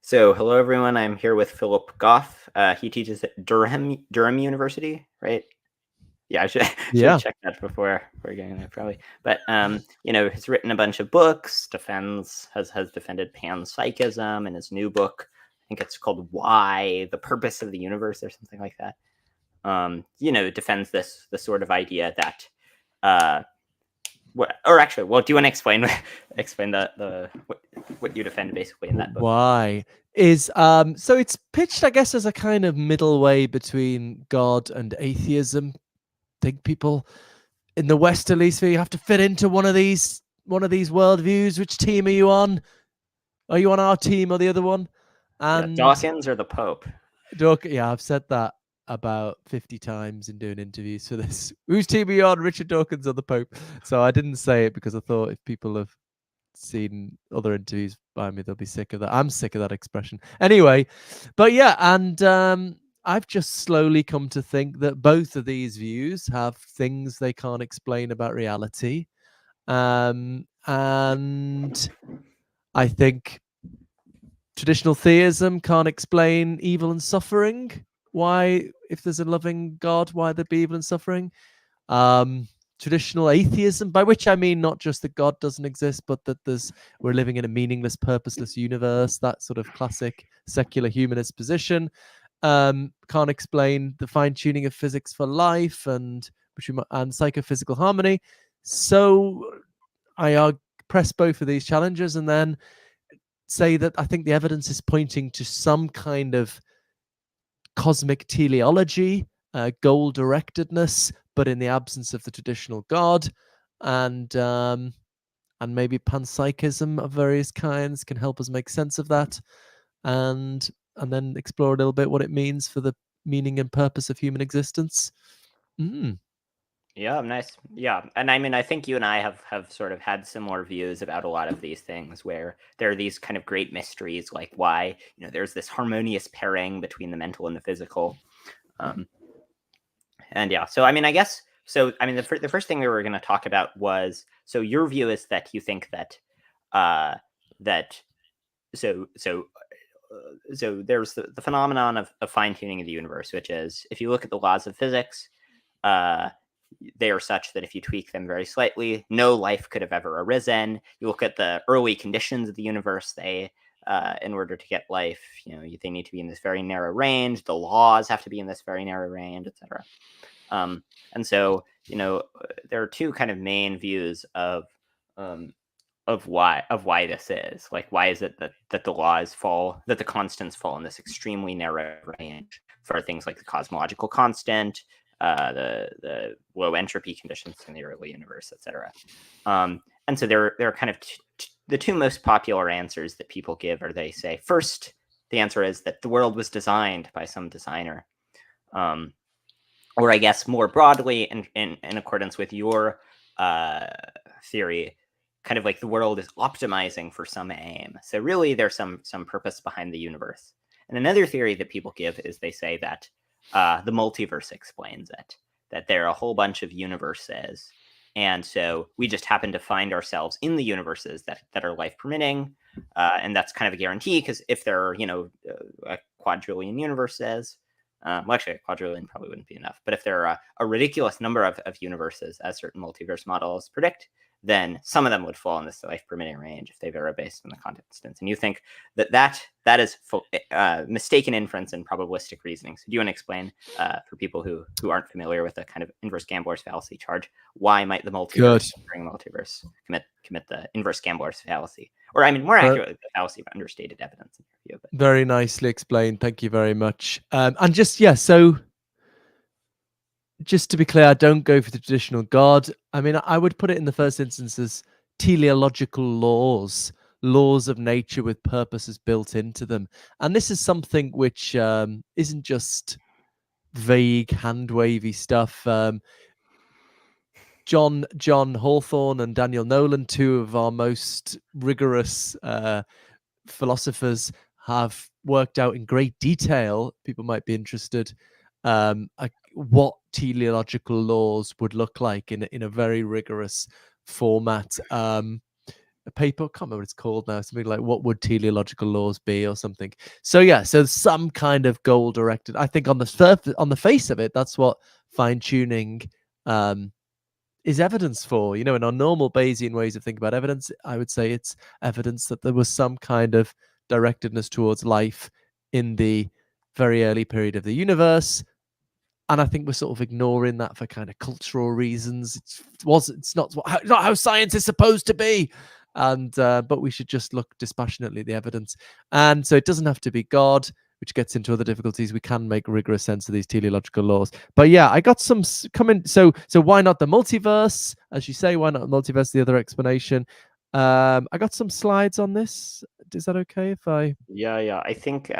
So, hello everyone. I'm here with Philip Goff. He teaches at Durham University, right? Yeah, I should should have Yeah. checked that before getting there, probably. But he's written a bunch of books. Has defended panpsychism in his new book. I think it's called "Why: The Purpose of the Universe" or something like that. Defends this sort of idea that do you want to explain the what you defend basically in that book? Why is so it's pitched, I guess, as a kind of middle way between God and atheism. I think people in the West, at least, where you have to fit into one of these worldviews. Which team are you on? Are you on our team or the other one? And Dawkins or the Pope? yeah, I've said that about 50 times in doing interviews for this. Whose team are you on, Richard Dawkins or the Pope? So I didn't say it because I thought if people have seen other interviews by me, they'll be sick of that. I'm sick of that expression. Anyway, but yeah, and I've just slowly come to think that both of these views have things they can't explain about reality. And I think traditional theism can't explain evil and suffering. Why, if there's a loving God, why there'd be evil and suffering? Traditional atheism, by which I mean not just that God doesn't exist, but that we're living in a meaningless, purposeless universe. That sort of classic secular humanist position. Can't explain the fine tuning of physics for life and psychophysical harmony. So I press both of these challenges and then say that I think the evidence is pointing to some kind of cosmic teleology, goal directedness, but in the absence of the traditional God, and maybe panpsychism of various kinds can help us make sense of that, and then explore a little bit what it means for the meaning and purpose of human existence. Yeah, nice. Yeah, and I mean, I think you and I have sort of had similar views about a lot of these things, where there are these kind of great mysteries, like why there's this harmonious pairing between the mental and the physical. And yeah, so I mean, I guess so. I mean, the first thing we were going to talk about was, so your view is that you think that that so there's the phenomenon of fine tuning of the universe, which is, if you look at the laws of physics, they are such that if you tweak them very slightly, no life could have ever arisen. You look at the early conditions of the universe, they in order to get life, they need to be in this very narrow range. The laws have to be in this very narrow range, etc. And so, there are two kind of main views of why this is. Like, why is it that the laws fall, that the constants fall in this extremely narrow range for things like the cosmological constant, the low entropy conditions in the early universe, etc. And so there are kind of the two most popular answers that people give are, they say, first, the answer is that the world was designed by some designer. Or I guess more broadly, in accordance with your theory, kind of like the world is optimizing for some aim. So really, there's some purpose behind the universe. And another theory that people give is, they say that the multiverse explains it, that there are a whole bunch of universes. And so we just happen to find ourselves in the universes that are life permitting. And that's kind of a guarantee, because if there are, a quadrillion universes, well, actually, a quadrillion probably wouldn't be enough. But if there are a ridiculous number of universes, as certain multiverse models predict, then some of them would fall in this life permitting range if they vary based on the constants. And you think that is mistaken inference and probabilistic reasoning. So do you want to explain for people who aren't familiar with the kind of inverse gambler's fallacy charge, why might the multiverse commit the inverse gambler's fallacy? Or, I mean, more accurately, the fallacy of understated evidence in your view. But very nicely explained. Thank you very much. And so just to be clear, I don't go for the traditional God. I mean, I would put it in the first instance as teleological laws of nature with purposes built into them. And this is something which isn't just vague, hand-wavy stuff. John Hawthorne and Daniel Nolan, two of our most rigorous philosophers, have worked out in great detail, people might be interested, what teleological laws would look like in a very rigorous format. a paper. I can't remember what it's called now. Something like "What would teleological laws be?" or something. So yeah, so some kind of goal directed. I think on the face of it, that's what fine tuning is evidence for. In our normal Bayesian ways of thinking about evidence, I would say it's evidence that there was some kind of directedness towards life in the very early period of the universe. And I think we're sort of ignoring that for kind of cultural reasons. It's not how science is supposed to be, and but we should just look dispassionately at the evidence. And so it doesn't have to be God, which gets into other difficulties. We can make rigorous sense of these teleological laws. But yeah, I got some coming. So why not the multiverse? As you say, why not the multiverse? The other explanation. I got some slides on this. Is that okay if I? Yeah. I think you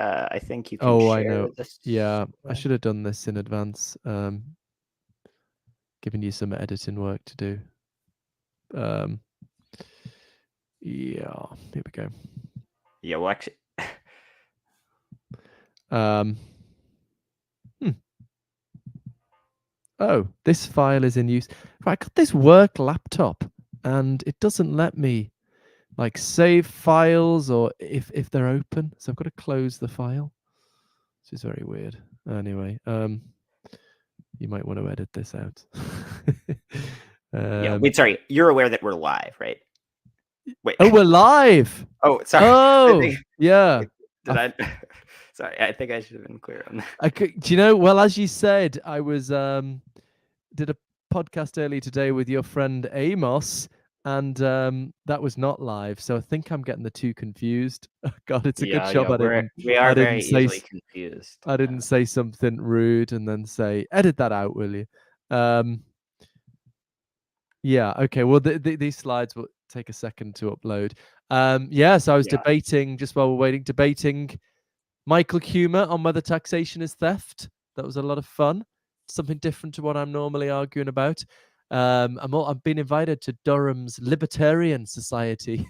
can Oh, I share know. this. Yeah, I should have done this in advance. Giving you some editing work to do. Yeah, here we go. Yeah, well, actually, Oh, this file is in use. Right, I got this work laptop, and it doesn't let me like save files or if they're open. So I've got to close the file. This is very weird. Anyway, you might want to edit this out. yeah. Wait, sorry. You're aware that we're live, right? Wait. Oh, we're live. Oh, sorry. Oh, yeah. Did I? Sorry, I think I should have been clear on that. Do you know? Well, as you said, I was did a podcast earlier today with your friend Amos, and that was not live. So I think I'm getting the two confused. God, it's a good job we are very easily confused. I didn't say something rude and then say, edit that out, will you? Yeah, okay. Well, these slides will take a second to upload. Yeah, so I was debating, just while we're waiting, debating Michael Humer on whether taxation is theft. That was a lot of fun. Something different to what I'm normally arguing about. I've been invited to Durham's Libertarian Society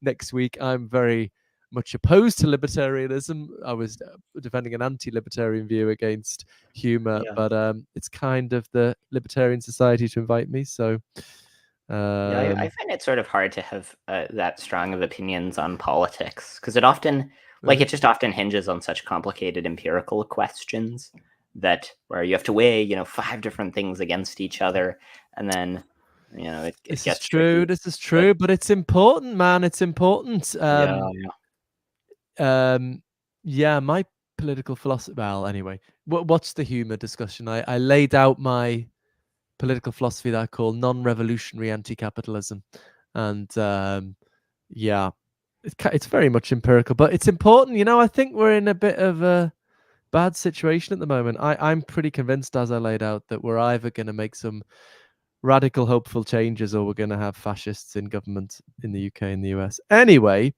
next week. I'm very much opposed to libertarianism. I was defending an anti-libertarian view against Humer, but it's kind of the Libertarian Society to invite me. So I find it sort of hard to have that strong of opinions on politics, because it often, it just often hinges on such complicated empirical questions that where you have to weigh, 5 different things against each other, and then it this gets is true. tricky. This is true, but it's important, man. It's important. Yeah, my political philosophy. Well, anyway, what's the humor discussion? I laid out my political philosophy that I call non-revolutionary anti-capitalism, and yeah, it's very much empirical, but it's important. I think we're in a bit of a bad situation at the moment. I'm pretty convinced, as I laid out, that we're either going to make some radical, hopeful changes, or we're going to have fascists in government in the UK and the US. Anyway,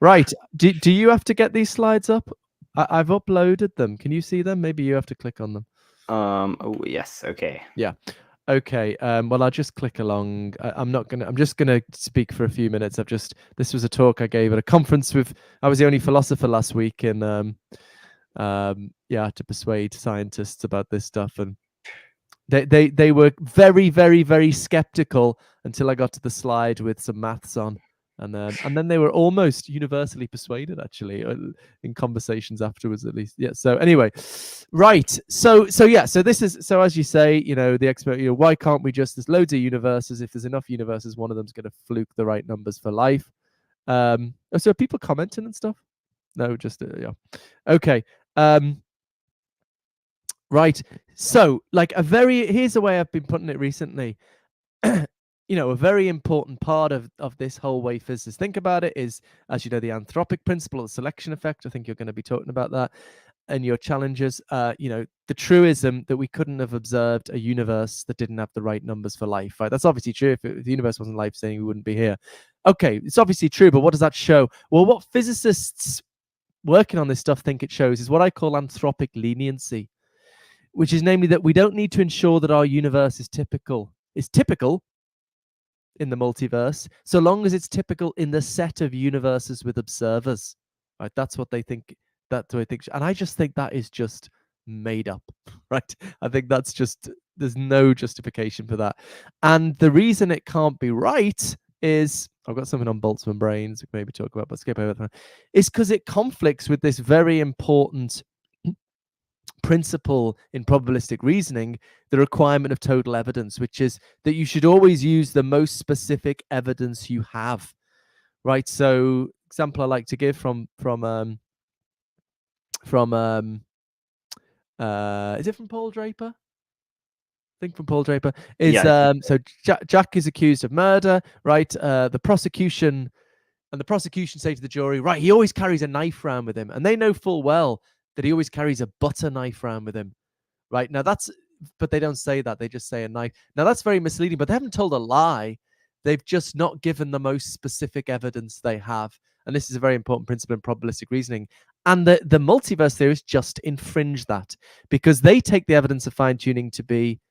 right. Do you have to get these slides up? I've uploaded them. Can you see them? Maybe you have to click on them. Oh yes. Okay. Yeah. Okay. Well, I'll just click along. I'm just gonna speak for a few minutes. This was a talk I gave at a conference I was the only philosopher last week in to persuade scientists about this stuff, and they were very, very, very skeptical until I got to the slide with some maths on, and then they were almost universally persuaded, actually, in conversations afterwards, at least. Yeah. So anyway, right. So this is, so as you say, the expert, why can't we just? There's loads of universes. If there's enough universes, one of them's going to fluke the right numbers for life. So are people commenting and stuff? No, just yeah. Okay. Right. So, here's the way I've been putting it recently. A very important part of this whole way physicists think about it is, as you know, the anthropic principle or the selection effect. I think you're going to be talking about that in your challenges. The truism that we couldn't have observed a universe that didn't have the right numbers for life. Right? That's obviously true. If the universe wasn't life-saving, we wouldn't be here. Okay, it's obviously true, but what does that show? Well, what physicists working on this stuff think it shows is what I call anthropic leniency, which is namely that we don't need to ensure that our universe is typical in the multiverse, so long as it's typical in the set of universes with observers. Right? That's what they think. That's what I think. And I just think that is just made up. Right? I think that's just, there's no justification for that. And the reason it can't be right is, I've got something on Boltzmann brains we can maybe talk about, but skip over that. Is because it conflicts with this very important principle in probabilistic reasoning, the requirement of total evidence, which is that you should always use the most specific evidence you have, right? So, example I like to give from is it from Paul Draper? I think from Paul Draper is so Jack is accused of murder, right? The prosecution say to the jury, right, he always carries a knife around with him, and they know full well that he always carries a butter knife around with him, right? Now but they don't say that, they just say a knife. Now that's very misleading, but they haven't told a lie. They've just not given the most specific evidence they have. And this is a very important principle in probabilistic reasoning. And the multiverse theorists just infringe that, because they take the evidence of fine-tuning to be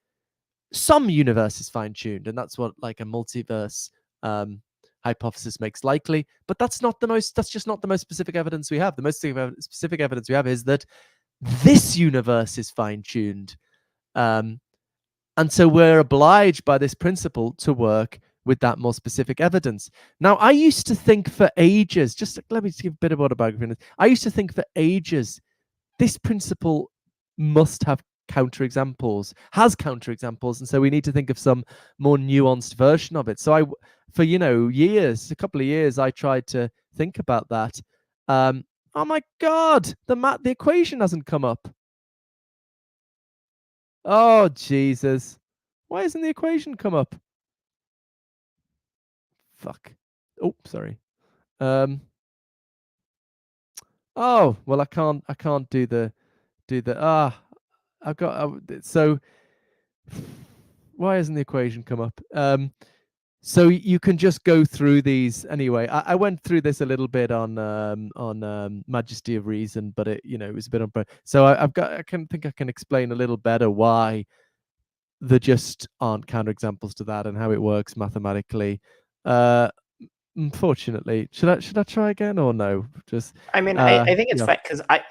some universe is fine-tuned, and that's what like a multiverse hypothesis makes likely. But that's just not the most specific evidence we have. The most specific evidence we have is that this universe is fine-tuned. And so we're obliged by this principle to work with that more specific evidence. Now, I used to think for ages, just let me give a bit of autobiography. I used to think for ages, this principle must have counterexamples, and so we need to think of some more nuanced version of it. So for a couple of years, I tried to think about that. Oh my God, the equation hasn't come up. Oh Jesus, why hasn't the equation come up? Fuck. Oh, sorry. Oh well, I can't do the I've got so why hasn't the equation come up? So you can just go through these anyway. I went through this a little bit on Majesty of Reason, but it was a bit on. So I can explain a little better why there just aren't counterexamples to that and how it works mathematically. Unfortunately, should I try again or no? Just I mean, I think it's fine because I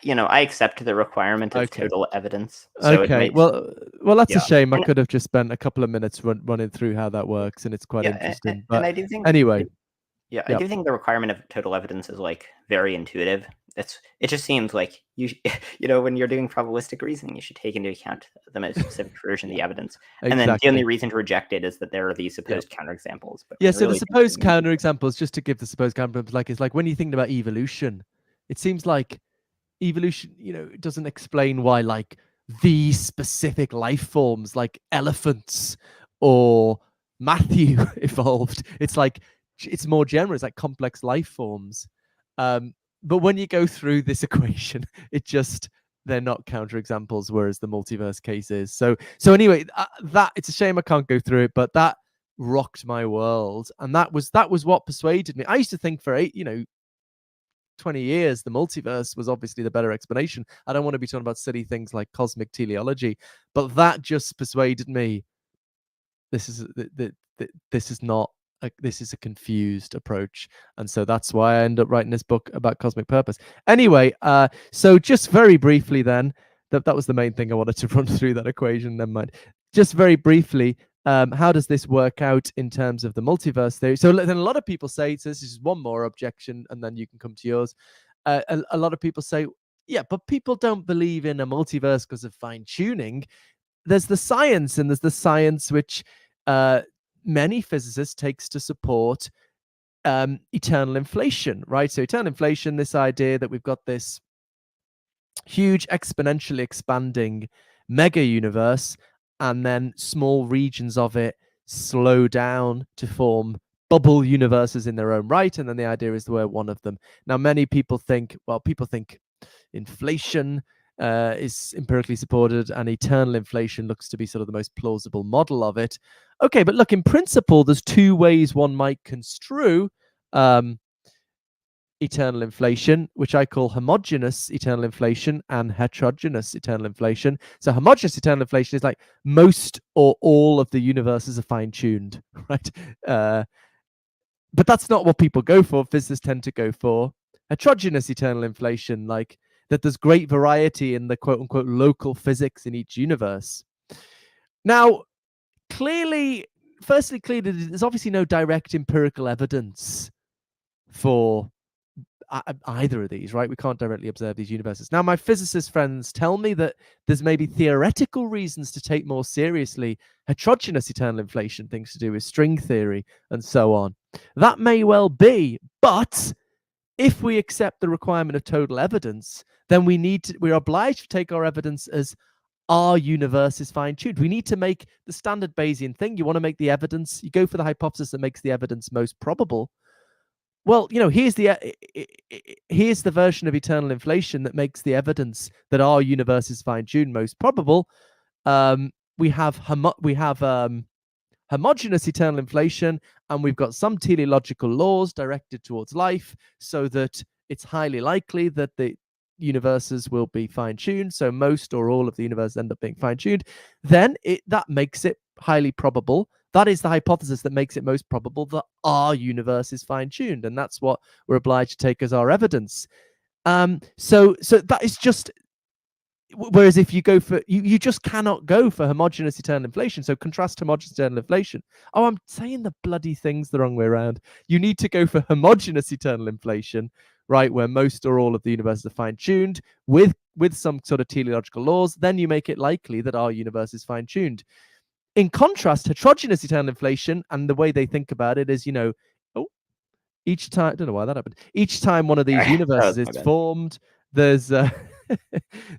accept the requirement of total evidence. So okay, well, that's a shame. I could have just spent a couple of minutes running through how that works, and it's quite interesting. But and I do think anyway, I do think the requirement of total evidence is like very intuitive. It just seems like when you're doing probabilistic reasoning, you should take into account the most specific version of the evidence. Exactly. And then the only reason to reject it is that there are these supposed counterexamples. But so the supposed counterexamples, just to give the supposed counterexamples, it's like when you think about evolution, it seems like evolution, it doesn't explain why like these specific life forms like elephants or Matthew evolved. It's like it's more general. It's like complex life forms. But when you go through this equation, they're not counterexamples, whereas the multiverse case is. So anyway, that it's a shame I can't go through it, but that rocked my world, and that was what persuaded me. I used to think for 20 years the multiverse was obviously the better explanation. I don't want to be talking about silly things like cosmic teleology, but that just persuaded me. This is not. This is a confused approach, and so that's why I end up writing this book about cosmic purpose. Anyway, so just very briefly, then that was the main thing I wanted to run through that equation. Never mind. Just very briefly, how does this work out in terms of the multiverse theory? So then a lot of people say, so this is one more objection, and then you can come to yours. A lot of people say, yeah, but people don't believe in a multiverse because of fine tuning. There's the science, and there's the science which many physicists takes to support eternal inflation, right? So eternal inflation, this idea that we've got this huge exponentially expanding mega universe, and then small regions of it slow down to form bubble universes in their own right, and then the idea is that we're one of them. Now, many people think inflation is empirically supported, and eternal inflation looks to be sort of the most plausible model of it. Okay, but look, in principle, there's two ways one might construe eternal inflation, which I call homogeneous eternal inflation and heterogeneous eternal inflation. So homogeneous eternal inflation is like most or all of the universes are fine-tuned, right? But that's not what people go for. Physicists tend to go for heterogeneous eternal inflation, like that there's great variety in the quote-unquote local physics in each universe. Now, clearly, firstly, clearly, there's obviously no direct empirical evidence for either of these, right? We can't directly observe these universes. Now, my physicist friends tell me that there's maybe theoretical reasons to take more seriously heterogeneous eternal inflation, things to do with string theory and so on. That may well be, but if we accept the requirement of total evidence, then we're obliged to take our evidence as our universe is fine-tuned. We need to make the standard Bayesian thing. You want to make the evidence, you go for the hypothesis that makes the evidence most probable. Well, here's the version of eternal inflation that makes the evidence that our universe is fine-tuned most probable. We have homogeneous eternal inflation, and we've got some teleological laws directed towards life, so that it's highly likely that the universes will be fine-tuned. So most or all of the universes end up being fine-tuned. Then that makes it highly probable. That is the hypothesis that makes it most probable that our universe is fine-tuned, and that's what we're obliged to take as our evidence. So that is just. Whereas if you go for you just cannot go for homogeneous eternal inflation. So contrast homogeneous eternal inflation. Oh, I'm saying the bloody things the wrong way around. You need to go for homogeneous eternal inflation, right, where most or all of the universes are fine-tuned with some sort of teleological laws. Then you make it likely that our universe is fine-tuned. In contrast, heterogeneous eternal inflation, and the way they think about it is, each time, I don't know why that happened. Each time one of these universes is formed, there's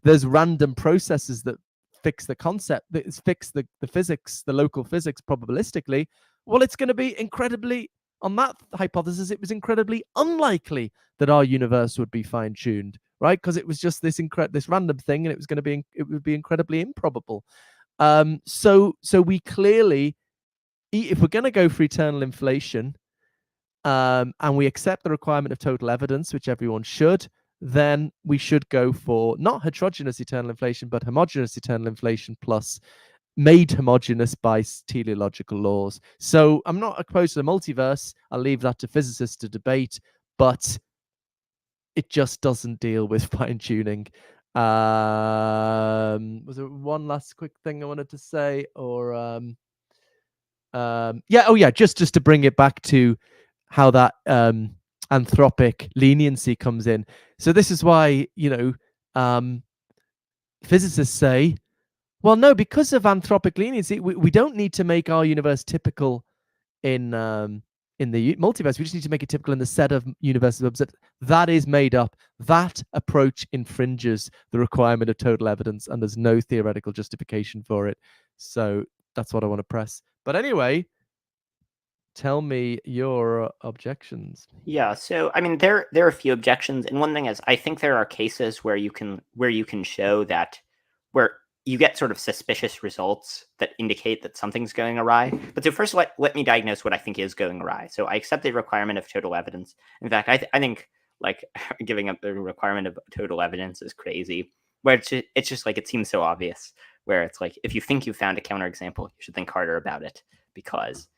there's random processes that fix the concept, that fix the physics, the local physics probabilistically. Well, it's going to be incredibly, on that hypothesis, it was incredibly unlikely that our universe would be fine-tuned, right? Because it was just this random thing, and it would be incredibly improbable. So we clearly, if we're going to go for eternal inflation, and we accept the requirement of total evidence, which everyone should, then we should go for not heterogeneous eternal inflation, but homogeneous eternal inflation plus made homogeneous by teleological laws. So I'm not opposed to the multiverse. I'll leave that to physicists to debate, but it just doesn't deal with fine-tuning. Was there one last quick thing I wanted to say, or just to bring it back to how that anthropic leniency comes in. So this is why physicists say, well, no, because of anthropic leniency, we don't need to make our universe typical in the multiverse. We just need to make it typical in the set of universes that is made up. That approach infringes the requirement of total evidence, and there's no theoretical justification for it. So that's what I want to press. But anyway, tell me your objections. Yeah, so I mean, there are a few objections, and one thing is, I think there are cases where you can show that where you get sort of suspicious results that indicate that something's going awry. But so first, let me diagnose what I think is going awry. So I accept the requirement of total evidence. In fact, I think like giving up the requirement of total evidence is crazy. Where it's just like, it seems so obvious. Where it's like, if you think you found a counterexample, you should think harder about it, because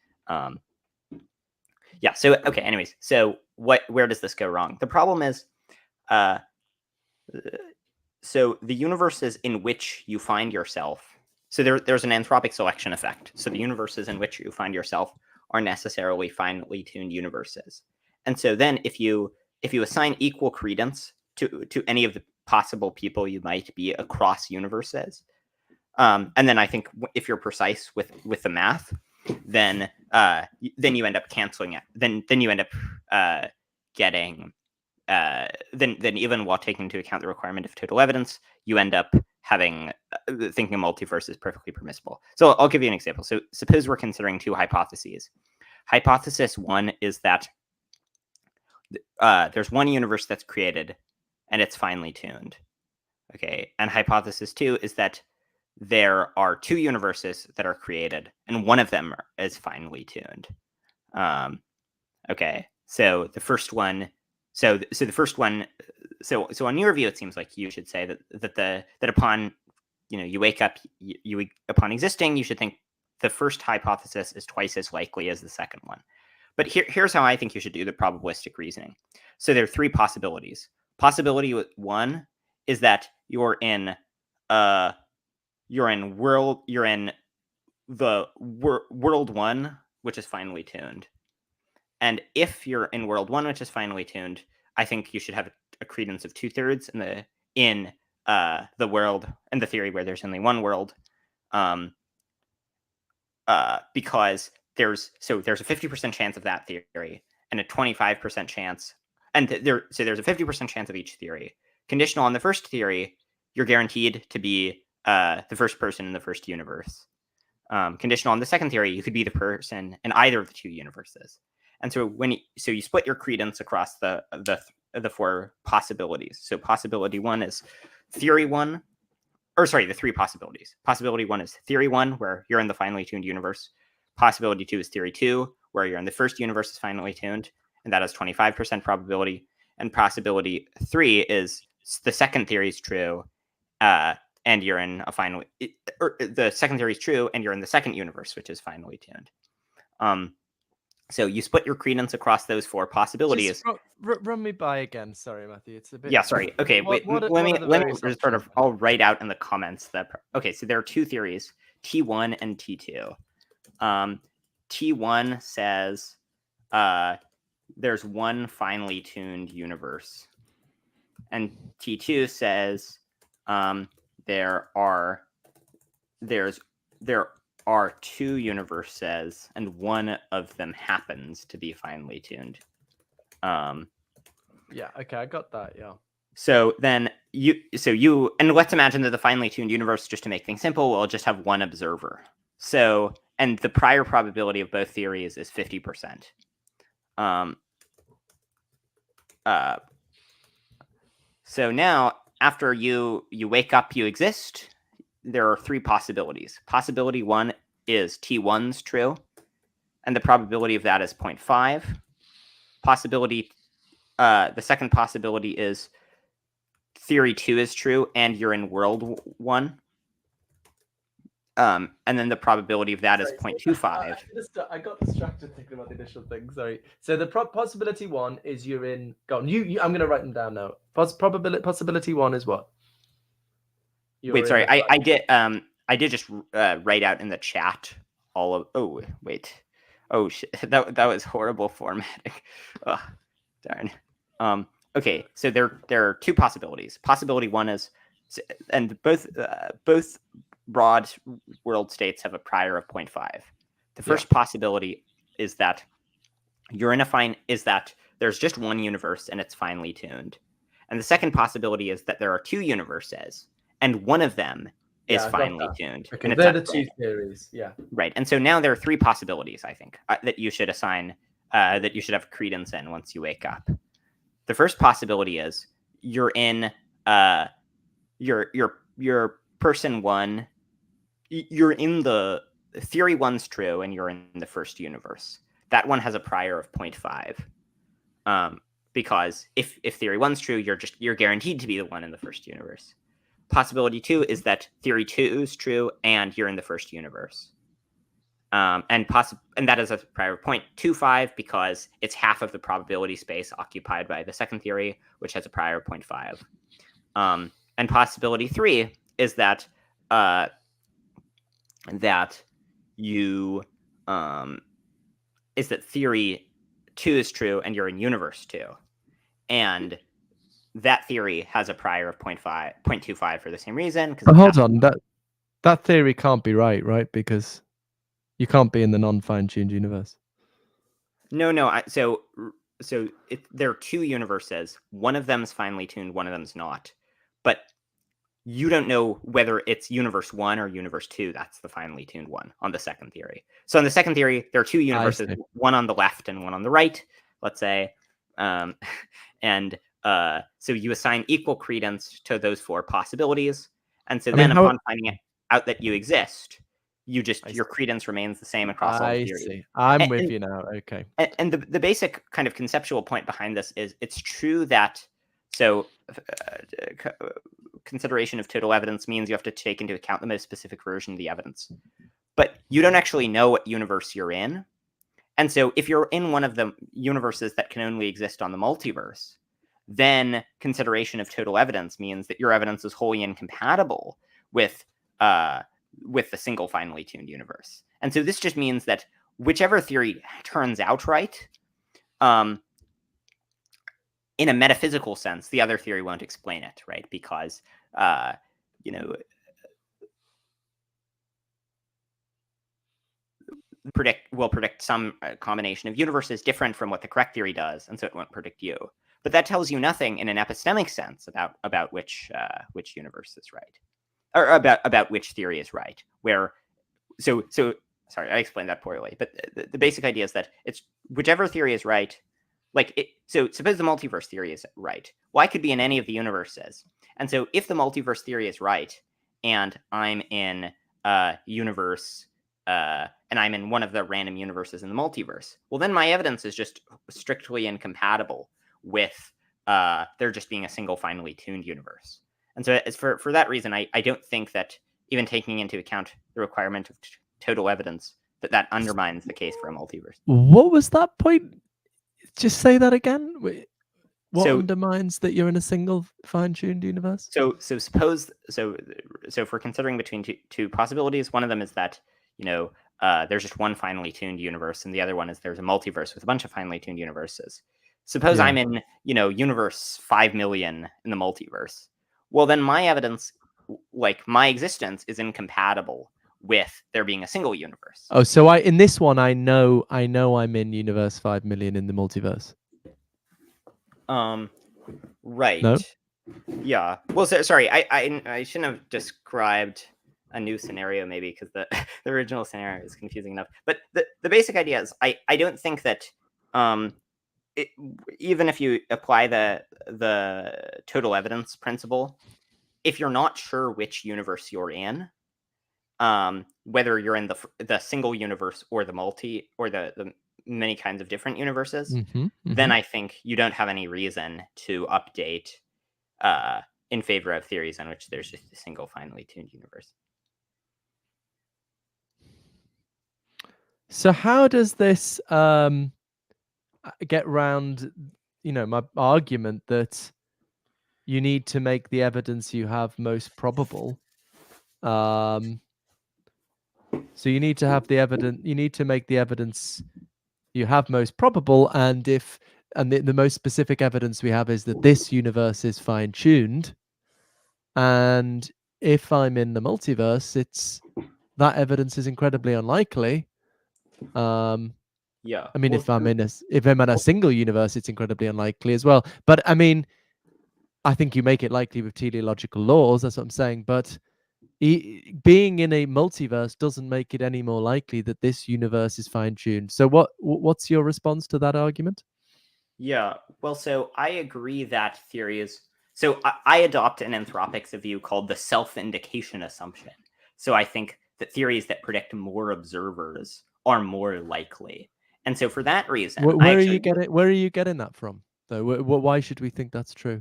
yeah. So okay. Anyways, so where does this go wrong? The problem is, so the universes in which you find yourself. So there's an anthropic selection effect. So the universes in which you find yourself are necessarily finely tuned universes. And so then if you assign equal credence to any of the possible people you might be across universes, and then I think if you're precise with the math, then you end up canceling it. Then you end up getting then even while taking into account the requirement of total evidence, you end up having thinking a multiverse is perfectly permissible. So I'll give you an example. So suppose we're considering two hypotheses. Hypothesis one is that there's one universe that's created and it's finely tuned. Okay, and hypothesis two is that there are two universes that are created and one of them is finely tuned. Okay, so the first one. So on your view, it seems like you should say that upon you wake up, upon existing, you should think the first hypothesis is twice as likely as the second one. But here's how I think you should do the probabilistic reasoning. So there are three possibilities. Possibility one is that you're in the world 1, which is finely tuned. And if you're in world 1, which is finely tuned, I think you should have a credence of 2/3 in the world, in the theory where there's only one world, because there's a 50% chance of that theory and a 25% chance, and there's a 50% chance of each theory. Conditional on the first theory, you're guaranteed to be the first person in the first universe. Conditional on the second theory, you could be the person in either of the two universes. And so you split your credence across the 4 possibilities. So possibility 1 is theory 1, or sorry, the 3 possibilities. Possibility 1 is theory 1, where you're in the finely tuned universe. Possibility 2 is theory 2, where you're in the first universe is finely tuned, and that has 25% probability. And possibility 3 is the second theory is true, and you're in the second theory is true, and you're in the second universe, which is finely tuned. So you split your credence across those 4 possibilities. Just run me by again. Sorry, Matthew. It's a bit. Yeah, sorry. Okay, wait. Let me just sort of. I'll write out in the comments that. Okay, so there are 2 theories: T1 and T2. T1 says there's one finely tuned universe, and T2 says there are 2 universes, and one of them happens to be finely tuned. Yeah, okay, I got that, yeah. So then and let's imagine that the finely tuned universe, just to make things simple, will just have one observer. So, and the prior probability of both theories is 50%. So now, after you wake up, you exist, there are 3 possibilities. Possibility 1 is T1's true, and the probability of that is 0.5. The second possibility is theory 2 is true, and you're in world 1. And then the probability of that is 0.25. I got distracted thinking about the initial thing. Sorry. So the possibility 1 is you're in. Go on. I'm going to write them down now. Possibility 1 is what? Wait, sorry. I did just write out in the chat all of. Oh wait. Oh shit. That was horrible formatting. Oh, darn. Okay. So there are 2 possibilities. Possibility 1 is, and both broad world states have a prior of 0.5. The first possibility is that there's just one universe and it's finely tuned. And the second possibility is that there are 2 universes and one of them is finely tuned. Okay, and they're the 2 theories. Yeah. Right. And so now there are 3 possibilities, I think, that you should assign, that you should have credence in once you wake up. The first possibility is you're in your person 1. You're in the theory 1's true, and you're in the first universe. That one has a prior of 0.5, because if theory 1's true, you're guaranteed to be the one in the first universe. Possibility 2 is that theory 2 is true, and you're in the first universe. And that is a prior of 0.25 because it's half of the probability space occupied by the second theory, which has a prior of 0.5. And possibility 3 is that theory 2 is true and you're in universe 2, and that theory has a prior of 0.25 for the same reason. Hold on, that theory can't be right? Because you can't be in the non-fine-tuned universe. No. There are 2 universes. One of them is finely tuned, one of them is not. But you don't know whether it's universe 1 or universe 2. That's the finely tuned one on the second theory. So in the second theory, there are 2 universes, one on the left and one on the right, let's say. So you assign equal credence to those 4 possibilities. And so upon finding out that you exist, your credence remains the same across all theories. I see. I'm with you now. Okay. And the basic kind of conceptual point behind this is it's true that consideration of total evidence means you have to take into account the most specific version of the evidence. But you don't actually know what universe you're in. And so if you're in one of the universes that can only exist on the multiverse, then consideration of total evidence means that your evidence is wholly incompatible with with the single finely tuned universe. And so this just means that whichever theory turns out right, in a metaphysical sense, the other theory won't explain it, right? Because will predict some combination of universes different from what the correct theory does, and so it won't predict you. But that tells you nothing in an epistemic sense about which universe is right, or about which theory is right. So sorry, I explained that poorly, but the basic idea is that it's whichever theory is right. So suppose the multiverse theory is right. Well, I could be in any of the universes, and so if the multiverse theory is right, and I'm in universe. And I'm in one of the random universes in the multiverse, well, then my evidence is just strictly incompatible with there just being a single finely tuned universe. And so it's for that reason, I don't think that even taking into account the requirement of total evidence, that undermines the case for a multiverse. What was that point? Just say that again. What undermines that you're in a single fine-tuned universe? So if we're considering between two possibilities, one of them is that there's just one finely tuned universe, and the other one is there's a multiverse with a bunch of finely tuned universes. Suppose I'm in universe 5 million in the multiverse. Well, then my evidence, like my existence, is incompatible with there being a single universe. Oh, so in this one, I know I'm in universe 5 million in the multiverse. Right. No? Yeah. Well, sorry, I shouldn't have described a new scenario, maybe, because the original scenario is confusing enough. But the basic idea is I don't think that even if you apply the total evidence principle, if you're not sure which universe you're in, whether you're in the single universe or the multi or the many kinds of different universes, then I think you don't have any reason to update in favor of theories on which there's just a single finely tuned universe. So how does this get around, my argument that you need to make the evidence you have most probable? So you need to have the evidence. You need to make the evidence you have most probable, and the most specific evidence we have is that this universe is fine-tuned, and if I'm in the multiverse, that evidence is incredibly unlikely. Yeah. I mean, if I'm in a single universe, it's incredibly unlikely as well. But I mean, I think you make it likely with teleological laws. That's what I'm saying. But being in a multiverse doesn't make it any more likely that this universe is fine-tuned. So what's your response to that argument? Yeah, well, so I agree that theories. So I adopt an anthropics view called the self-indication assumption. So I think that theories that predict more observers are more likely. And so for that reason, where are you getting that from, though? Why should we think that's true?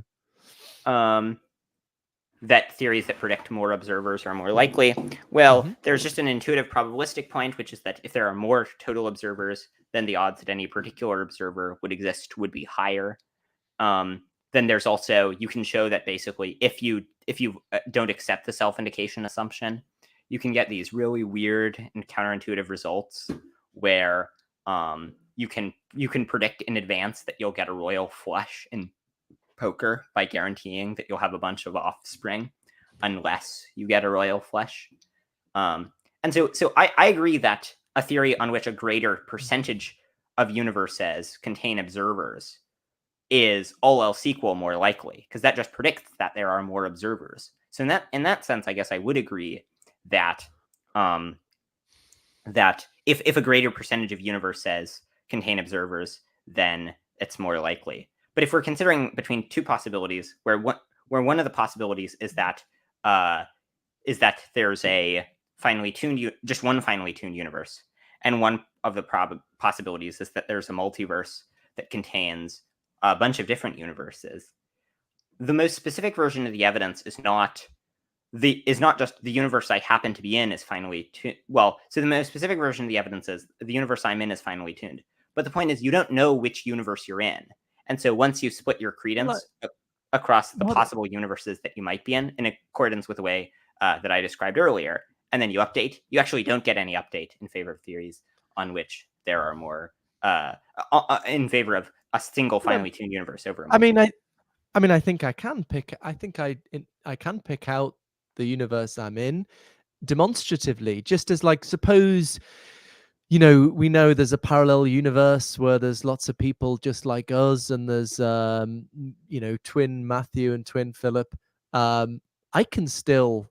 That theories that predict more observers are more likely. Well, there's just an intuitive probabilistic point, which is that if there are more total observers, then the odds that any particular observer would exist would be higher. Then there's also, you can show that basically if you don't accept the self-indication assumption, you can get these really weird and counterintuitive results where you can predict in advance that you'll get a royal flush in poker by guaranteeing that you'll have a bunch of offspring unless you get a royal flush. And so I agree that a theory on which a greater percentage of universes contain observers is all else equal more likely, because that just predicts that there are more observers. So in that sense, I guess I would agree that that if a greater percentage of universes contain observers, then it's more likely. But if we're considering between two possibilities, where one of the possibilities is that there's a finely tuned, just one finely tuned universe, and one of the possibilities is that there's a multiverse that contains a bunch of different universes, the most specific version of the evidence is not just the universe I happen to be in is finely tuned. Well, so the most specific version of the evidence is the universe I'm in is finely tuned. But the point is, you don't know which universe you're in. And so once you split your credence across the possible universes that you might be in accordance with the way that I described earlier, and then you update, you actually don't get any update in favor of theories on which there are more in favor of a single finely tuned universe over a multiverse. I mean, I think I can pick. I think I can pick out the universe I'm in demonstratively. Just as, like, suppose, we know there's a parallel universe where there's lots of people just like us, and there's twin Matthew and twin Philip. I can still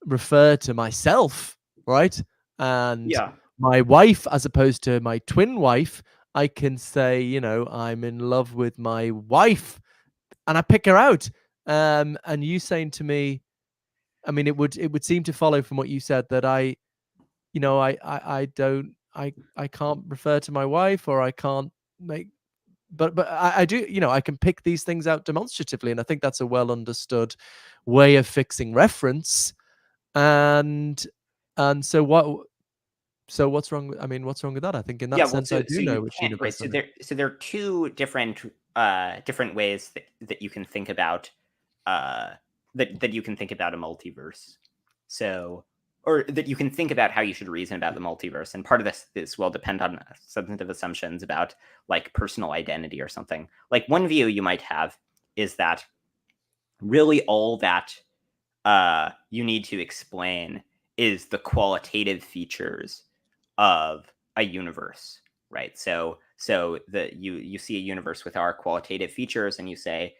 refer to myself, right? And Yeah. my wife, as opposed to my twin wife, I can say, I'm in love with my wife, and I pick her out. And you saying to me, I mean, it would seem to follow from what you said that I can't refer to my wife, or I can't make, but I do, I can pick these things out demonstratively, and I think that's a well understood way of fixing reference. And so what's wrong? I mean, what's wrong with that? I think in that sense, I do know which universe. So there are two different ways that you can think about that you can think about a multiverse. So, or that you can think about how you should reason about the multiverse. And part of this will depend on substantive assumptions about, like, personal identity or something. Like, one view you might have is that really all that you need to explain is the qualitative features of a universe, right? So you see a universe with our qualitative features, and you say,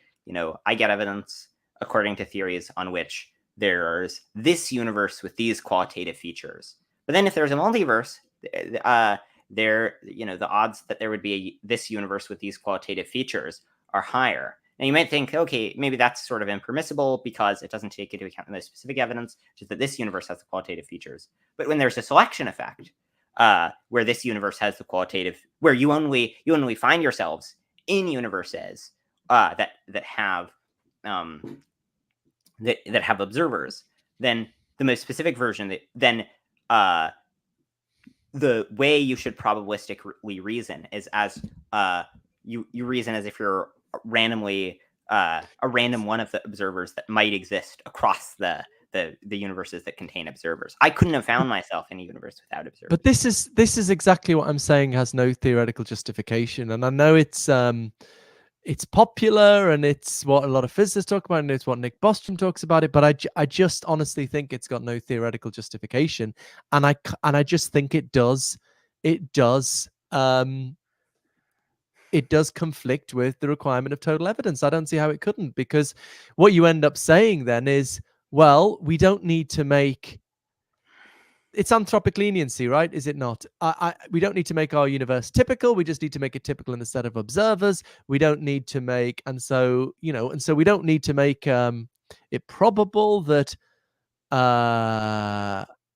I get evidence according to theories on which there's this universe with these qualitative features. But then if there's a multiverse, the odds that there would be this universe with these qualitative features are higher. Now, you might think, okay, maybe that's sort of impermissible because it doesn't take into account the specific evidence, just that this universe has the qualitative features. But when there's a selection effect, where this universe has the qualitative, where you only find yourselves in universes that have that have observers, then the most specific version, the way you should probabilistically reason is as you reason as if you're randomly a random one of the observers that might exist across the universes that contain observers. I couldn't have found myself in a universe without observers. But this is exactly what I'm saying has no theoretical justification, and I know it's popular, and it's what a lot of physicists talk about, and it's what Nick Bostrom talks about it. But I just honestly think it's got no theoretical justification, and I just think it does conflict with the requirement of total evidence. I don't see how it couldn't, because what you end up saying then is, well, we don't need to make, it's anthropic leniency, right? Is it not? We don't need to make our universe typical. We just need to make it typical in the set of observers. We don't need to make, and so we don't need to make it probable that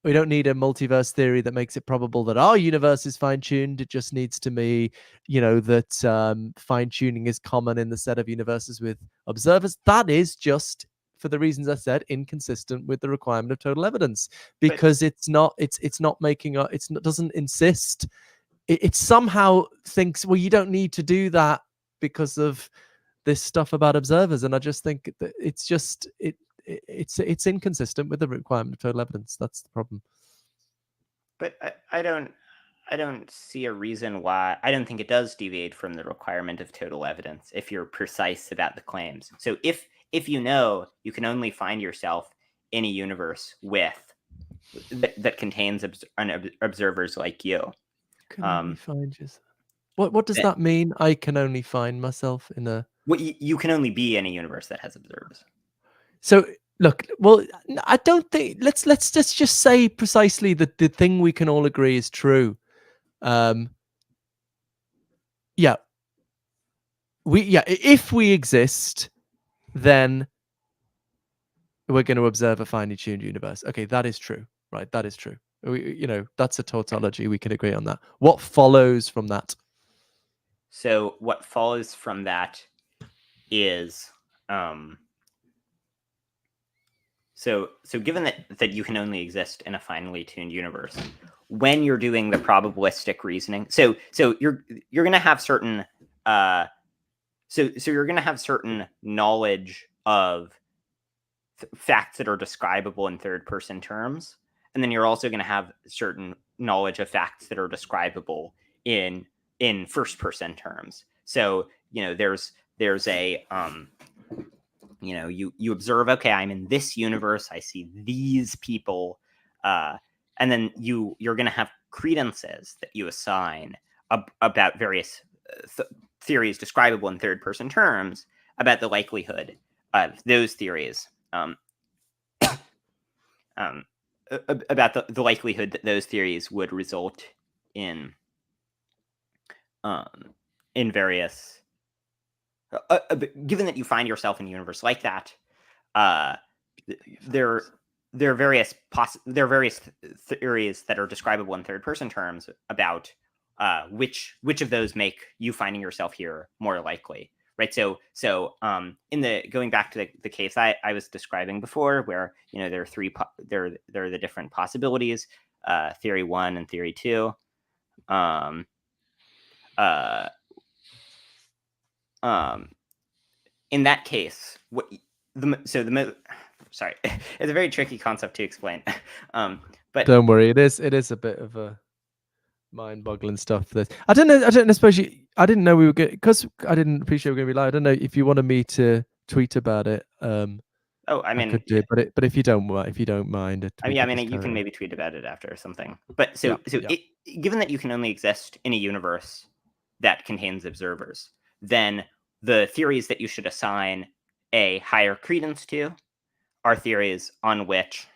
we don't need a multiverse theory that makes it probable that our universe is fine-tuned. It just needs to be, that fine-tuning is common in the set of universes with observers. That is just, for the reasons I said, inconsistent with the requirement of total evidence, because it doesn't insist. It somehow thinks, well, you don't need to do that because of this stuff about observers. And I just think that it's inconsistent with the requirement of total evidence. That's the problem. But I don't see a reason why. I don't think it does deviate from the requirement of total evidence if you're precise about the claims. So if you can only find yourself in a universe that contains observers like you. Can only find yourself. What does that mean? I can only find myself in a. Well, you can only be in a universe that has observers. So look, well, I don't think. Let's just say precisely that the thing we can all agree is true. If we exist, then we're going to observe a finely tuned universe. Okay, that is true, right? That is true. That's a tautology. We can agree on that. What follows from that? So what follows from that is so given that you can only exist in a finely tuned universe, when you're doing the probabilistic reasoning, so you're going to have certain so you're going to have certain knowledge of facts that are describable in third-person terms, and then you're also going to have certain knowledge of facts that are describable in first-person terms. So there's a you observe, okay, I'm in this universe, I see these people, and then you're going to have credences that you assign about various theories describable in third-person terms about the likelihood of those theories, about the likelihood that those theories would result in various. Given that you find yourself in a universe like that, there are various theories that are describable in third-person terms about which of those make you finding yourself here more likely, right? So in going back to the case I was describing before, where there are three there are the different possibilities, theory 1 and theory 2. In that case, sorry, it's a very tricky concept to explain. But don't worry, it is a bit of a mind-boggling stuff. This I don't know. Suppose I didn't know we were going, because I didn't appreciate we were going to be live. I don't know if you wanted me to tweet about it. I mean, I could do it, but if you don't mind, you can maybe tweet about it after or something. But given that you can only exist in a universe that contains observers, then the theories that you should assign a higher credence to are theories on which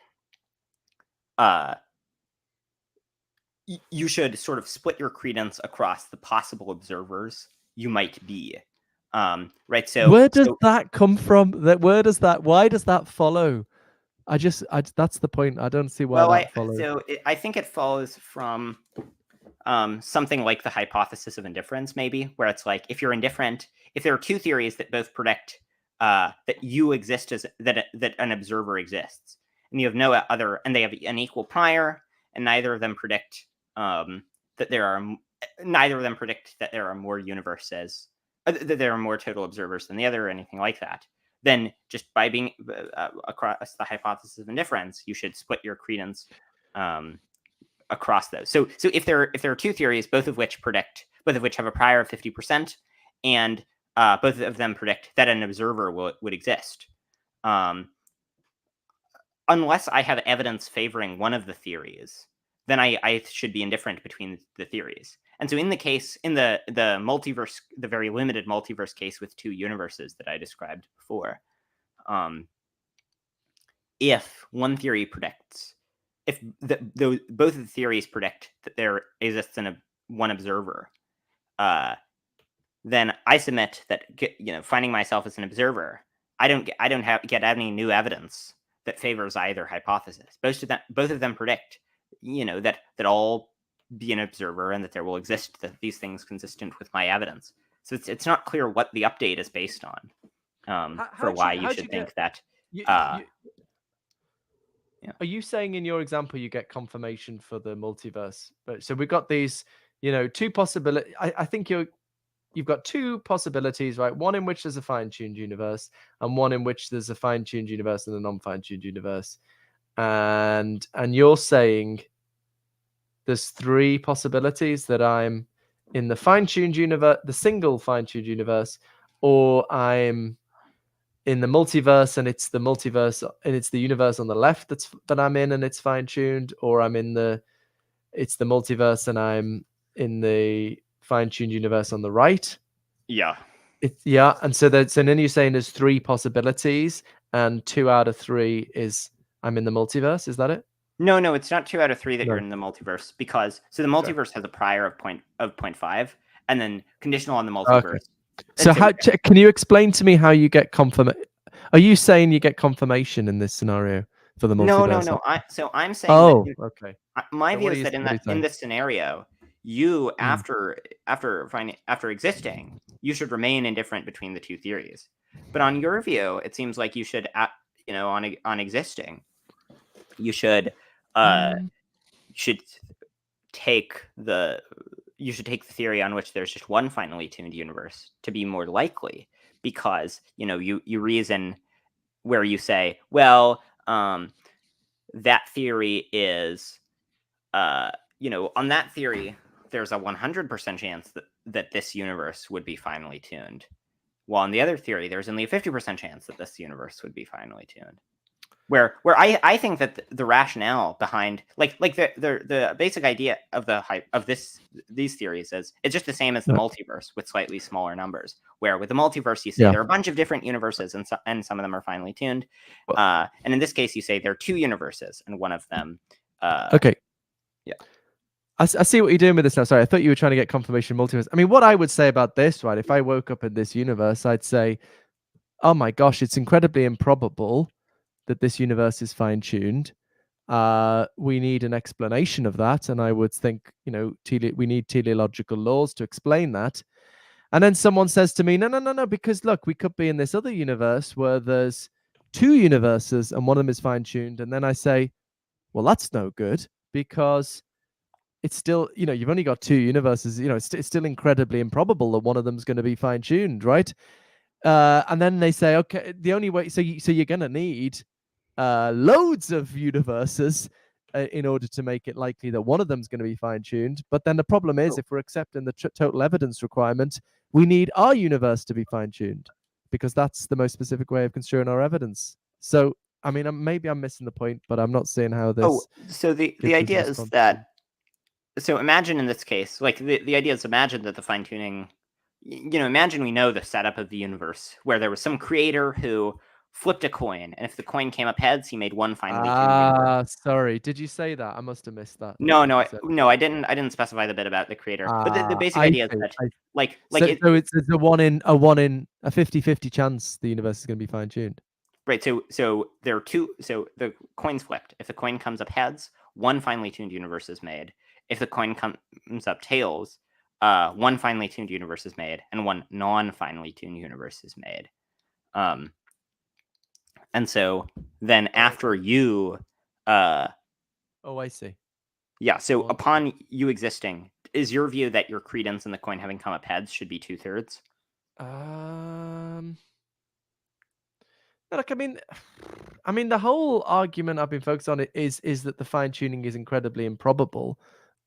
you should sort of split your credence across the possible observers you might be. Right. So where does that come from? Why does that follow? That's the point. I don't see why that follows. So I think it follows from something like the hypothesis of indifference, maybe, where it's like, if you're indifferent, if there are two theories that both predict that you exist as that an observer exists, and you have no other, and they have an equal prior, and neither of them predict that there are more universes, that there are more total observers than the other, or anything like that, then just by being across the hypothesis of indifference, you should split your credence across those. So if there are two theories, both of which have a prior of 50%, and both of them predict that an observer would exist, unless I have evidence favoring one of the theories, then I should be indifferent between the theories. And so in the multiverse, the very limited multiverse case with two universes that I described before, if one theory predicts, if both of the theories predict that there exists one observer, then I submit that finding myself as an observer, I don't get any new evidence that favors either hypothesis. Both of them predict that I'll be an observer and that there will exist these things consistent with my evidence. So it's not clear what the update is based on for why you should think that. Are you saying in your example you get confirmation for the multiverse? So we've got these, two possibilities. I think you've got two possibilities, right? One in which there's a fine-tuned universe, and one in which there's a fine-tuned universe and a non-fine-tuned universe. And you're saying there's three possibilities, that I'm in the fine-tuned universe, the single fine-tuned universe, or I'm in the multiverse and it's the multiverse and it's the universe on the left that I'm in and it's fine-tuned, or it's the multiverse and I'm in the fine-tuned universe on the right. Yeah. And so then you're saying there's three possibilities, and 2 out of 3 is I'm in the multiverse. Is that it? No, it's not 2 out of 3 that you're in the multiverse, because the multiverse has a prior of 0.5, and then conditional on the multiverse. Okay. So can you explain to me how you get confirmation? Are you saying you get confirmation in this scenario for the multiverse? No. I'm saying okay. My view is that in this scenario, you after existing, you should remain indifferent between the two theories. But on your view, it seems like you should on existing, you should take the theory on which there's just one finely tuned universe to be more likely, because you reason where you say, well, that theory is, on that theory, there's a 100% chance that this universe would be finely tuned. While on the other theory, there's only a 50% chance that this universe would be finely tuned. Where I think that the rationale behind like the basic idea of these theories is it's just the same as the multiverse with slightly smaller numbers. Where with the multiverse you say there are a bunch of different universes and some of them are finely tuned, and in this case you say there are two universes and one of them. Okay. Yeah. I see what you're doing with this now. Sorry, I thought you were trying to get confirmation of multiverse. I mean, what I would say about this, right? If I woke up in this universe, I'd say, oh my gosh, it's incredibly improbable that this universe is fine-tuned. We need an explanation of that. And I would think, we need teleological laws to explain that. And then someone says to me, no, because look, we could be in this other universe where there's two universes and one of them is fine-tuned. And then I say, well, that's no good because it's still, you've only got two universes, it's still incredibly improbable that one of them is going to be fine-tuned, right? And then they say, okay, the only way, so you're going to need loads of universes in order to make it likely that one of them is going to be fine-tuned. But then the problem is, if we're accepting the total evidence requirement, we need our universe to be fine-tuned because that's the most specific way of construing our evidence. So, I mean, maybe I'm missing the point, but I'm not seeing how this. So the idea is that. So imagine in this case, like the idea is imagine that the fine-tuning, imagine we know the setup of the universe where there was some creator who flipped a coin, and if the coin came up heads, he made one finely tuned universe. Sorry, did you say that? I must have missed that. No, I didn't specify the bit about the creator. But the basic idea is that so it's a 50-50 chance the universe is going to be fine-tuned. Right. So there are two. So the coin's flipped. If the coin comes up heads, one finely tuned universe is made. If the coin comes up tails, one finely tuned universe is made, and one non-finely tuned universe is made. And so then after you, I see. Yeah. So upon you existing, is your view that your credence in the coin having come up heads should be 2/3? Look, I mean, the whole argument I've been focused on is that the fine tuning is incredibly improbable.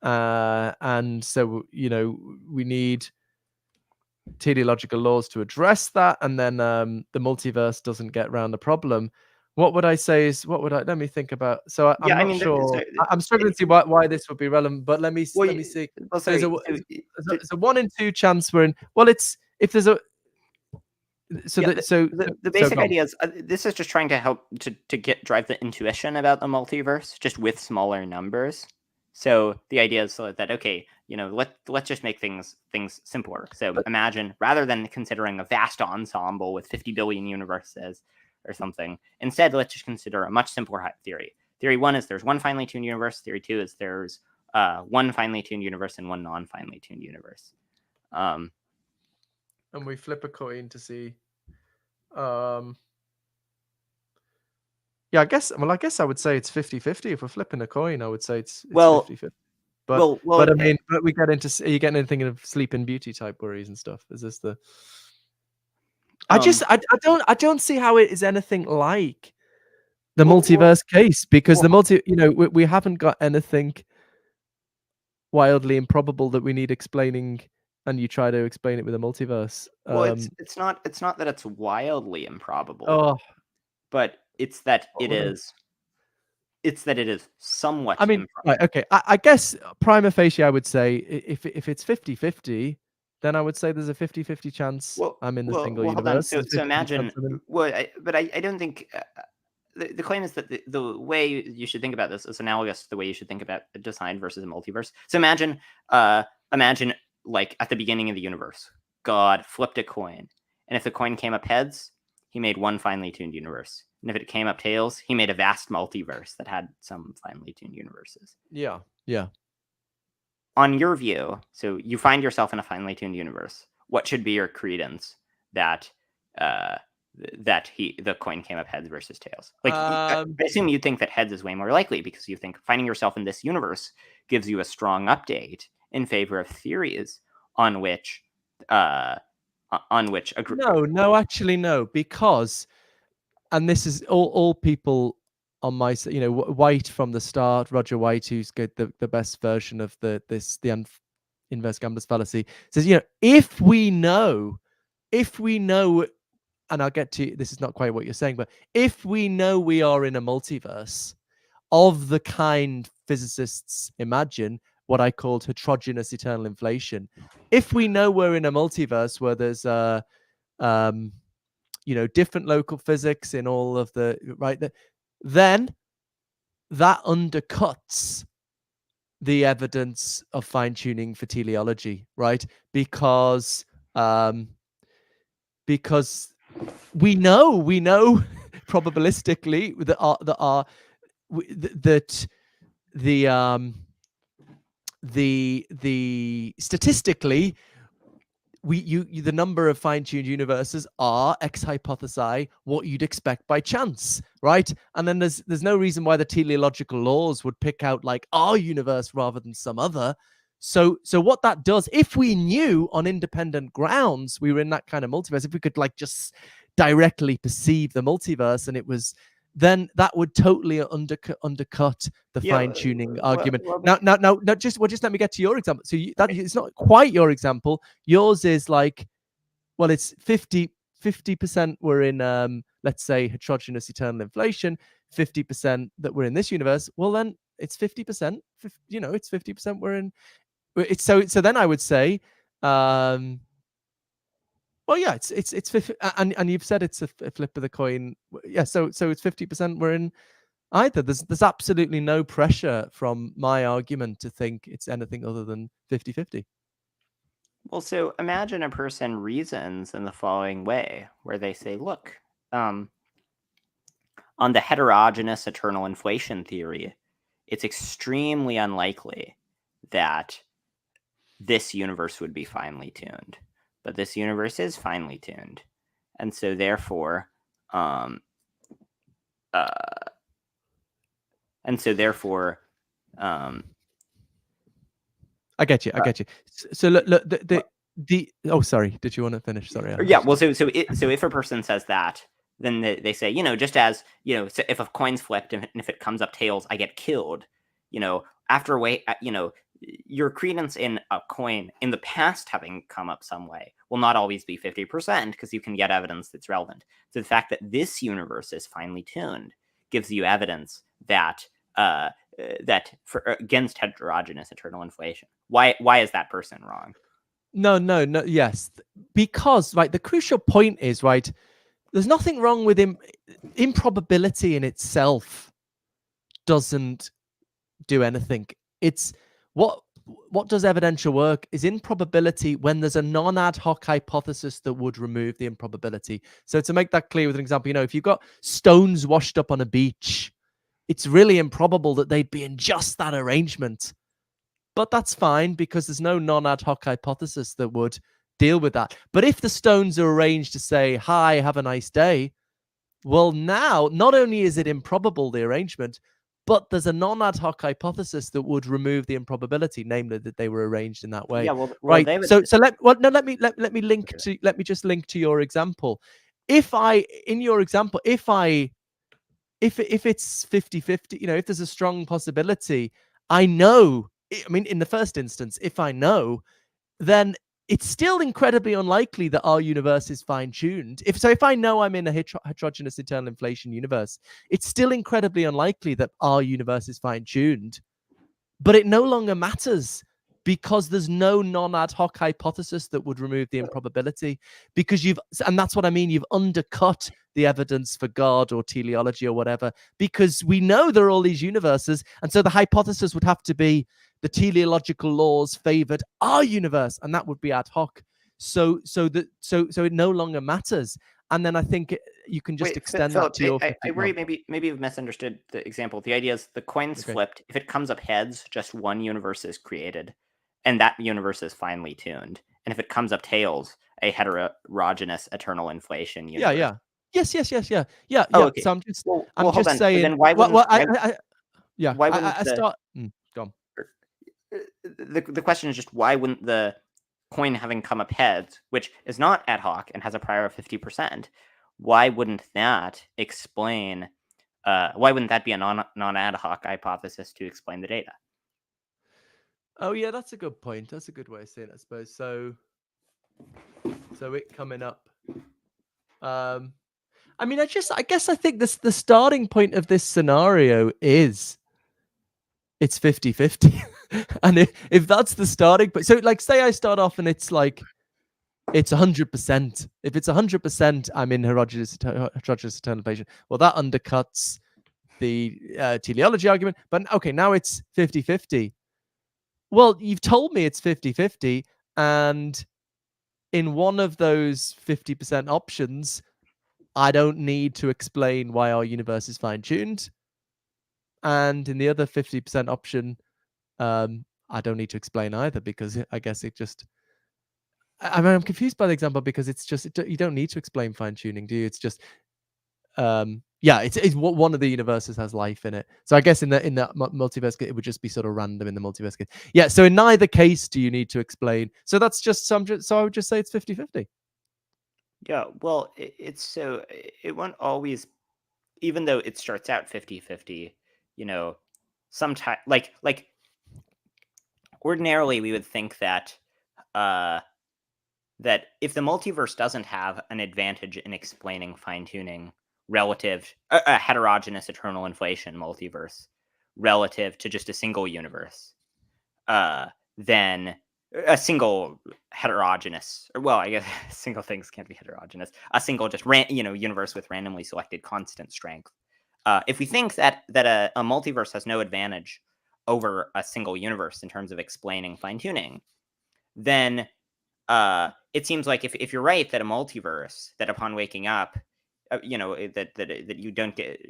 And so, we need teleological laws to address that, and then the multiverse doesn't get around the problem. What would I say is let me think about. So I'm not sure. I'm struggling to see why this would be relevant, but let me see. There's a 1 in 2 chance we're in. Well, it's if there's a. The basic idea is this is just trying to help to drive the intuition about the multiverse, just with smaller numbers. So the idea is that, okay, let's just make things simpler. So imagine, rather than considering a vast ensemble with 50 billion universes or something, instead let's just consider a much simpler theory. Theory 1 is there's one finely tuned universe. Theory 2 is there's one finely tuned universe and one non-finely tuned universe. And we flip a coin to see. Yeah, I guess I would say it's 50-50. If we're flipping a coin, I would say it's 50-50. But I mean, but we get into, are you getting anything of Sleeping Beauty type worries and stuff? Is this the? I don't see how it is anything like the multiverse case, because we haven't got anything wildly improbable that we need explaining, and you try to explain it with a multiverse. Well, it's not that it's wildly improbable, but it's that it is. It's that it is somewhat. I mean, right, okay. I guess prima facie, I would say if it's 50-50, then I would say there's a 50-50 chance I'm in the single universe. So imagine. But I don't think. The claim is that the way you should think about this is analogous to the way you should think about a design versus a multiverse. So imagine like at the beginning of the universe, God flipped a coin, and if the coin came up heads, he made one finely tuned universe, and if it came up tails, he made a vast multiverse that had some finely tuned universes. Yeah. On your view, so you find yourself in a finely tuned universe, what should be your credence that the coin came up heads versus tails? Like, I assume you think that heads is way more likely, because you think finding yourself in this universe gives you a strong update in favor of theories on which a group. No, actually no, because and this is all people on my, White from the start, Roger White, who's got the best version of the inverse gambler's fallacy, says, if we know, and I'll get to, this is not quite what you're saying, but if we know we are in a multiverse of the kind physicists imagine, what I called heterogeneous eternal inflation, if we know we're in a multiverse where there's different local physics in all of the then that undercuts the evidence of fine-tuning for teleology, right? Because we know probabilistically that the statistically the number of fine-tuned universes are ex hypothesi what you'd expect by chance, right? And then there's no reason why the teleological laws would pick out like our universe rather than some other. So what that does, if we knew on independent grounds we were in that kind of multiverse, if we could like just directly perceive the multiverse, and it was, then that would totally undercut the fine-tuning argument. Now, just let me get to your example. So that it's not quite your example. Yours is like, well, it's 50% we're in, let's say, heterogeneous eternal inflation, 50% that we're in this universe. Well, then it's 50%. It's 50% we're in. It's so then I would say, well, yeah, it's 50, and you've said it's a flip of the coin. Yeah, so it's 50% we're in either. There's absolutely no pressure from my argument to think it's anything other than 50-50. Well, so imagine a person reasons in the following way, where they say, look, on the heterogeneous eternal inflation theory, it's extremely unlikely that this universe would be finely tuned. But this universe is finely tuned. And so therefore, I get you. So look, oh, sorry. Did you want to finish? Sorry. Yeah. Well, so if a person says that, then they say, just as, so if a coin's flipped and if it comes up tails, I get killed, after a way, your credence in a coin in the past having come up some way will not always be 50% because you can get evidence that's relevant. So the fact that this universe is finely tuned gives you evidence that against heterogeneous eternal inflation. Why is that person wrong? No. Yes, because the crucial point is there's nothing wrong with improbability in itself. Doesn't do anything. It's what does evidential work is improbability when there's a non-ad hoc hypothesis that would remove the improbability. So to make that clear with an example, if you've got stones washed up on a beach, it's really improbable that they'd be in just that arrangement. But that's fine because there's no non-ad hoc hypothesis that would deal with that. But if the stones are arranged to say, hi, have a nice day, well, now not only is it improbable, the arrangement, but there's a non-ad hoc hypothesis that would remove the improbability, namely that they were arranged in that way. Yeah, well, right. Let me just link to your example. If it's 50-50, if there's a strong possibility, in the first instance, if I know, then it's still incredibly unlikely that our universe is fine-tuned. If I know I'm in a heterogeneous eternal inflation universe, it's still incredibly unlikely that our universe is fine-tuned. But it no longer matters because there's no non-ad hoc hypothesis that would remove the improbability. And that's what I mean, you've undercut the evidence for God or teleology or whatever, because we know there are all these universes, and so the hypothesis would have to be the teleological laws favored our universe, and that would be ad hoc. So it no longer matters. And then I think you can just extend Philip, that to your. I worry maybe you've misunderstood the example. The idea is the coin's flipped. If it comes up heads, just one universe is created, and that universe is finely tuned. And if it comes up tails, a heterogeneous eternal inflation universe. Yeah. Yes. Yeah. Oh, okay. So I'm just hold on. saying. Then why wouldn't I start. Go on. The question is just why wouldn't the coin having come up heads, which is not ad hoc and has a prior of 50%, why wouldn't that explain? Why wouldn't that be a non-ad hoc hypothesis to explain the data? Oh yeah, that's a good point. That's a good way of saying it, I suppose. So it coming up. I mean, I guess I think this the starting point of this scenario is it's 50-50. And if that's the starting point, so like say I start off and it's like it's 100%. If it's 100%, I'm in heterogeneous eternal patient. Well, that undercuts the teleology argument. But okay, now it's 50-50. Well, you've told me it's 50-50, and in one of those 50% options, I don't need to explain why our universe is fine-tuned. And in the other 50% option, I don't need to explain either, because I guess it just... I mean, I'm confused by the example because it's just you don't need to explain fine-tuning, do you? It's just yeah, it's one of the universes has life in it. So I guess in that multiverse, it would just be sort of random in the multiverse case. Yeah, so in neither case do you need to explain. So that's just so I would just say it's 50-50. Yeah, well, it won't always, even though it starts out 50-50, sometimes like ordinarily we would think that that if the multiverse doesn't have an advantage in explaining fine-tuning relative a heterogeneous eternal inflation multiverse relative to just a single universe, then a single heterogeneous, or well, I guess single things can't be heterogeneous. A single just universe with randomly selected constant strength. If we think that a multiverse has no advantage over a single universe in terms of explaining fine tuning, then it seems like if you're right that a multiverse, that upon waking up, that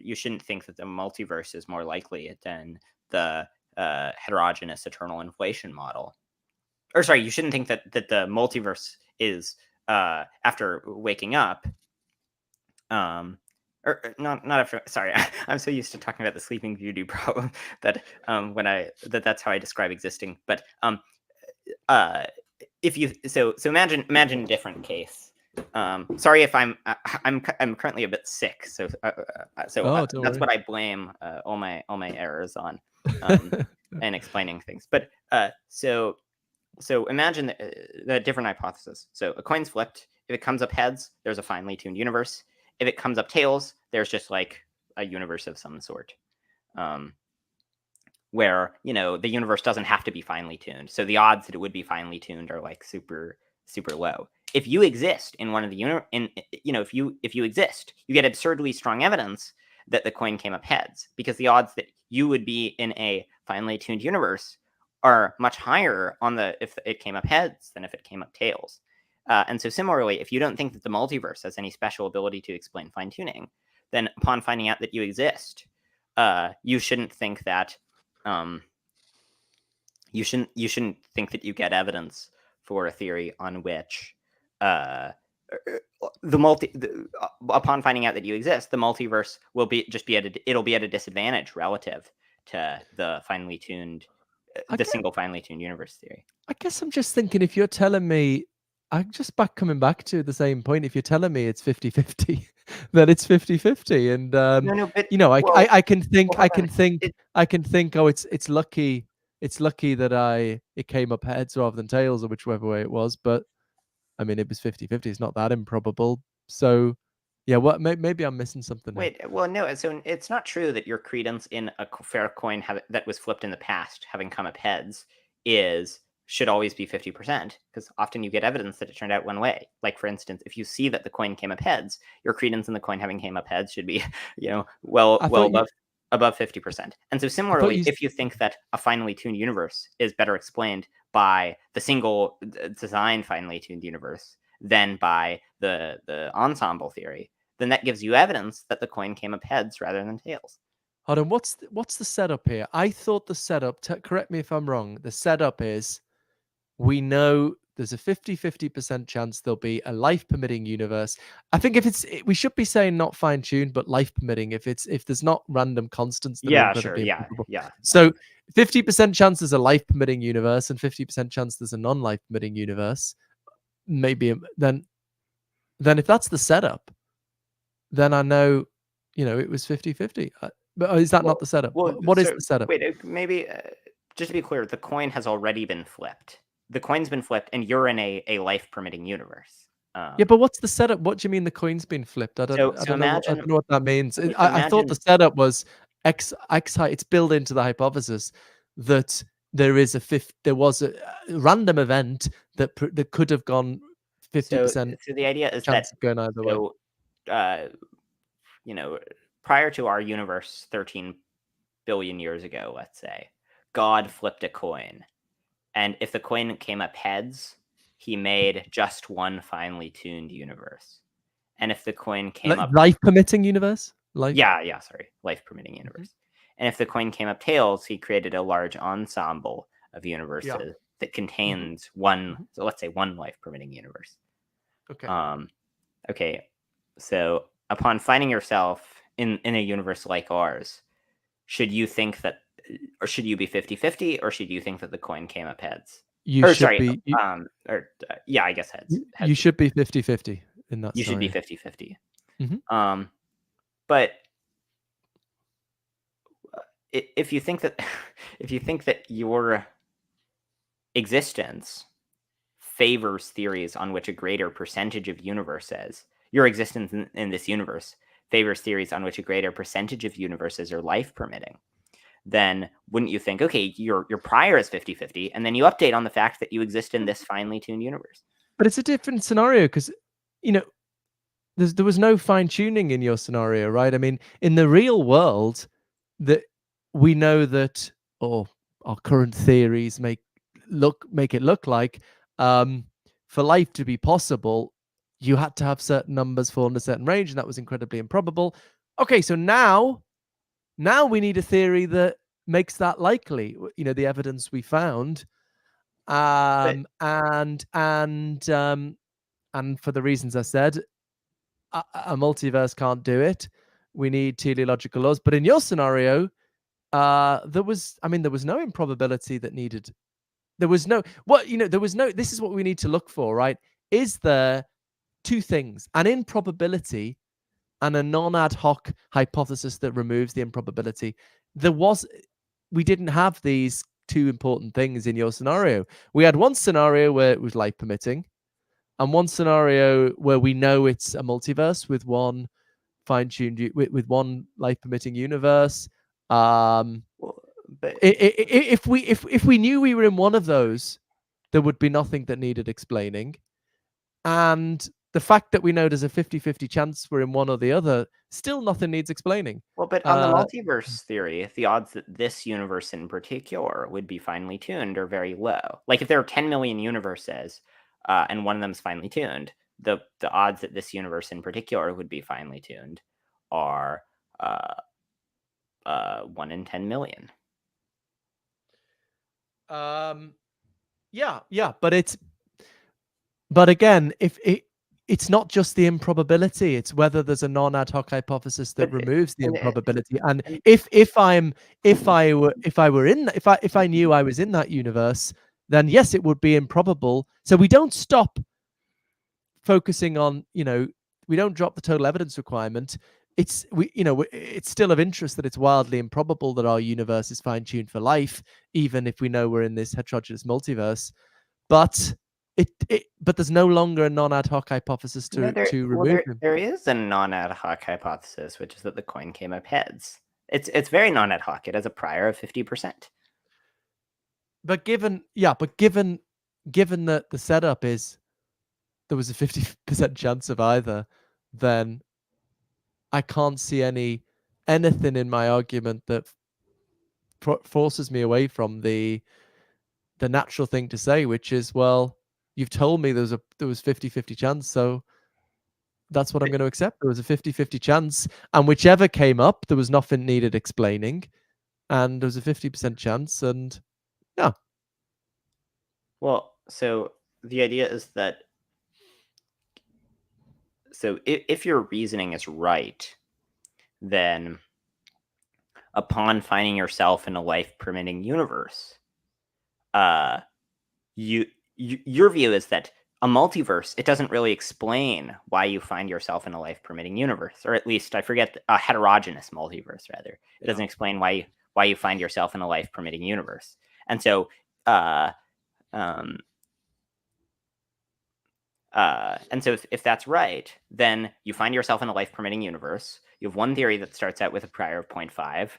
you shouldn't think that the multiverse is more likely than the heterogeneous eternal inflation model. Or sorry, you shouldn't think that the multiverse is after waking up. Or not after. Sorry, I'm so used to talking about the Sleeping Beauty problem that that's how I describe existing. But if you imagine a different case. Sorry if I'm currently a bit sick, so that's what I blame all my errors on, and explaining things. But so imagine the different hypothesis. So a coin's flipped. If it comes up heads, there's a finely tuned universe. If it comes up tails, there's just like a universe of some sort. Where the universe doesn't have to be finely tuned, so the odds that it would be finely tuned are like super low. If you exist in one of the if you exist, you get absurdly strong evidence that the coin came up heads, because the odds that you would be in a finely tuned universe are much higher if it came up heads than if it came up tails. And so similarly, if you don't think that the multiverse has any special ability to explain fine tuning, then upon finding out that you exist, you shouldn't think that you shouldn't think that you get evidence for a theory on which upon finding out that you exist, the multiverse will be at a disadvantage relative to the finely tuned, single finely tuned universe theory. I guess I'm just thinking, if you're telling me, I'm just coming back to the same point. If you're telling me it's 50-50, then it's 50-50. And I can think, oh, it's lucky that it came up heads rather than tails, or whichever way it was. But I mean, it was 50-50. It's not that improbable. So yeah, maybe I'm missing something. Wait, well, no. So it's not true that your credence in a fair coin that was flipped in the past, having come up heads, should always be 50%, because often you get evidence that it turned out one way. Like, for instance, if you see that the coin came up heads, your credence in the coin having came up heads should be, well above 50%. And so similarly, if you think that a finely tuned universe is better explained by the single design finely tuned universe than by the ensemble theory, then that gives you evidence that the coin came up heads rather than tails. Hold on, what's the setup here? I thought the setup, correct me if I'm wrong, the setup is, we know there's a 50% chance there'll be a life-permitting universe. I think we should be saying not fine-tuned, but life-permitting. If there's not random constants. Yeah, sure. Yeah. So 50% chance there's a life-permitting universe, and 50% chance there's a non-life-permitting universe. Maybe then if that's the setup, then I know, it was 50-50. But is that not the setup? What is So the setup? wait, maybe just to be clear, the coin has already been flipped. The coin's been flipped, and you're in a life permitting universe. Yeah, but what's the setup? What do you mean the coin's been flipped? I don't So know. I don't know what that means. okay, so I thought the imagine. setup was it's built into the hypothesis that there was a random event that could have gone 50% So the idea is that chance of going either way. so uh, prior to our universe 13 billion years ago, let's say, God flipped a coin. And if the coin came up heads, he made just one finely tuned universe. And if the coin came up Life permitting universe? Life? sorry, life permitting universe. And if the coin came up tails, he created a large ensemble of universes that contains so let's say one life permitting universe. Okay. Okay. So upon finding yourself in a universe like ours, should you think that, or should you be 50-50, or should you think that the coin came up heads? You Or should sorry, be I guess heads. you should be 50-50 in that You should be scenario. 50-50. Mhm. But if you think that if you think that your existence favors theories on which a greater percentage of universes, your existence in this universe favors theories on which a greater percentage of universes are life permitting, then wouldn't you think, okay, your prior is 50-50, and then you update on the fact that you exist in this finely tuned universe? But it's a different scenario because, there was no fine tuning in your scenario, right? I mean, in the real world, that we know that, or our current theories make it look like, for life to be possible, you had to have certain numbers fall in a certain range, and that was incredibly improbable. Okay, so now we need a theory that makes that likely. The evidence we found, But and for the reasons I said, a multiverse can't do it. We need teleological laws. But in your scenario, there was no improbability that needed. There was no there was no. This is what we need to look for, right? Is there two things: an improbability and a non-ad hoc hypothesis that removes the improbability? We didn't have these two important things in your scenario. We had one scenario where it was life permitting, and one scenario where we know it's a multiverse with one fine-tuned with one life permitting universe. but If we knew we were in one of those, there would be nothing that needed explaining. And the fact that we know there's a 50-50 chance we're in one or the other, still nothing needs explaining. but on the multiverse theory, the odds that this universe in particular would be finely tuned are very low. Like if there are 10 million universes, and one of them is finely tuned, the odds that this universe in particular would be finely tuned are 1 in 10 million. Yeah, but again, if it's not just the improbability, it's whether there's a non-ad hoc hypothesis that removes the improbability. And if I knew I was in that universe, then yes, it would be improbable. So we don't stop focusing on, we don't drop the total evidence requirement. It's still of interest that it's wildly improbable that our universe is fine-tuned for life, even if we know we're in this heterogeneous multiverse. But but there's no longer a non-ad hoc hypothesis to remove them. There is a non-ad hoc hypothesis, which is that the coin came up heads. It's very non-ad hoc. It has a prior of 50%. But given that the setup is there was a 50% chance of either, then I can't see anything in my argument that forces me away from the natural thing to say, which is, well, you've told me there was 50-50 chance, so that's what I'm going to accept. There was a 50-50 chance, and whichever came up, there was nothing needed explaining, and there was a 50% chance, and yeah. Well, so the idea is that, so if your reasoning is right, then upon finding yourself in a life permitting universe, your view is that a multiverse, it doesn't really explain why you find yourself in a life-permitting universe, or at least I forget, a heterogeneous multiverse, rather. It doesn't explain why you find yourself in a life-permitting universe. And so if that's right, then you find yourself in a life-permitting universe. You have one theory that starts out with a prior of 0.5,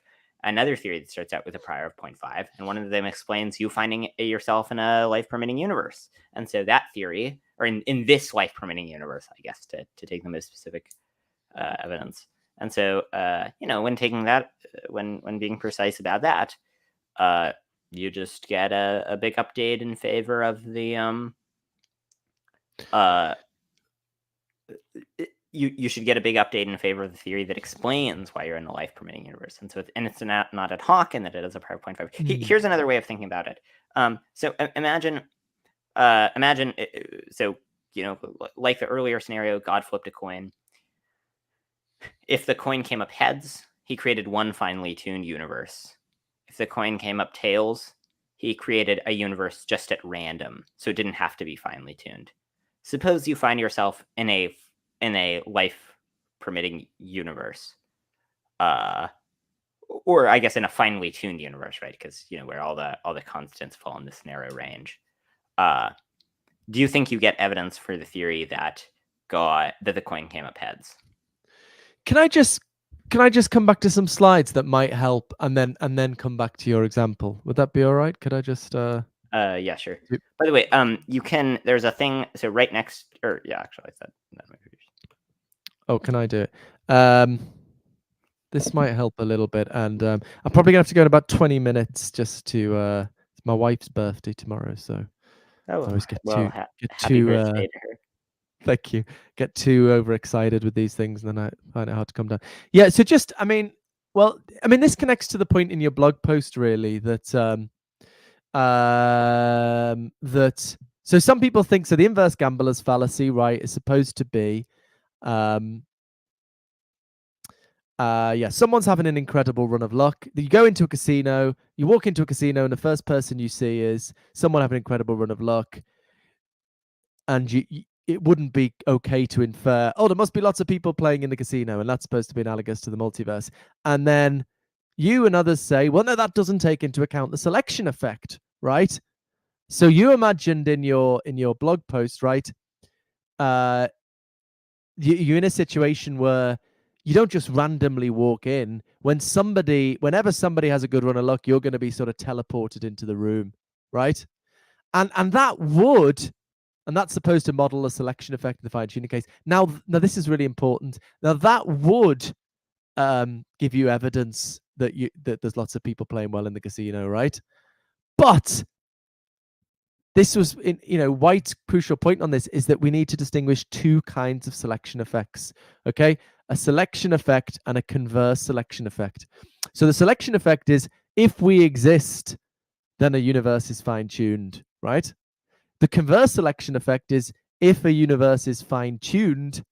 another theory that starts out with a prior of 0.5, and one of them explains you finding yourself in a life-permitting universe. And so that theory, or in this life-permitting universe, I guess, to take the most specific evidence. And so, when taking that, when being precise about that, you just get a big update in favor of the you should get a big update in favor of the theory that explains why you're in a life-permitting universe. And so it's not ad hoc, and that it is a prior 0.5. Here's another way of thinking about it. So imagine, so, like the earlier scenario, God flipped a coin. If the coin came up heads, he created one finely tuned universe. If the coin came up tails, he created a universe just at random, so it didn't have to be finely tuned. Suppose you find yourself in a life-permitting universe, or I guess in a finely tuned universe, right? Because where all the constants fall in this narrow range. Do you think you get evidence for the theory that the coin came up heads? Can I just come back to some slides that might help, and then come back to your example? Would that be all right? Could I just? Yeah, sure. By the way, you can. There's a thing. So right next, or yeah, actually, I said. Oh, can I do it? This might help a little bit, and I'm probably gonna have to go in about 20 minutes just to. It's my wife's birthday tomorrow, so I always get happy birthday to her. Thank you. Get too overexcited with these things, and then I find it hard to come down. Yeah. So just, this connects to the point in your blog post, really, that so some people think, so the inverse gambler's fallacy, right, is supposed to be, someone's having an incredible run of luck. You go into a casino, you walk into a casino, and the first person you see is someone having an incredible run of luck, and it wouldn't be okay to infer, there must be lots of people playing in the casino, and that's supposed to be analogous to the multiverse. And then you and others say, well, no, that doesn't take into account the selection effect, right? So you imagined in your blog post, right? You're in a situation where you don't just randomly walk in. Whenever somebody has a good run of luck, you're going to be sort of teleported into the room, right? And that's supposed to model a selection effect in the fine-tuning case. Now, this is really important. Now, that would give you evidence that there's lots of people playing well in the casino, right? But this was, White's crucial point on this is that we need to distinguish two kinds of selection effects, okay? A selection effect and a converse selection effect. So the selection effect is, if we exist, then a universe is fine-tuned, right? The converse selection effect is, if a universe is fine-tuned,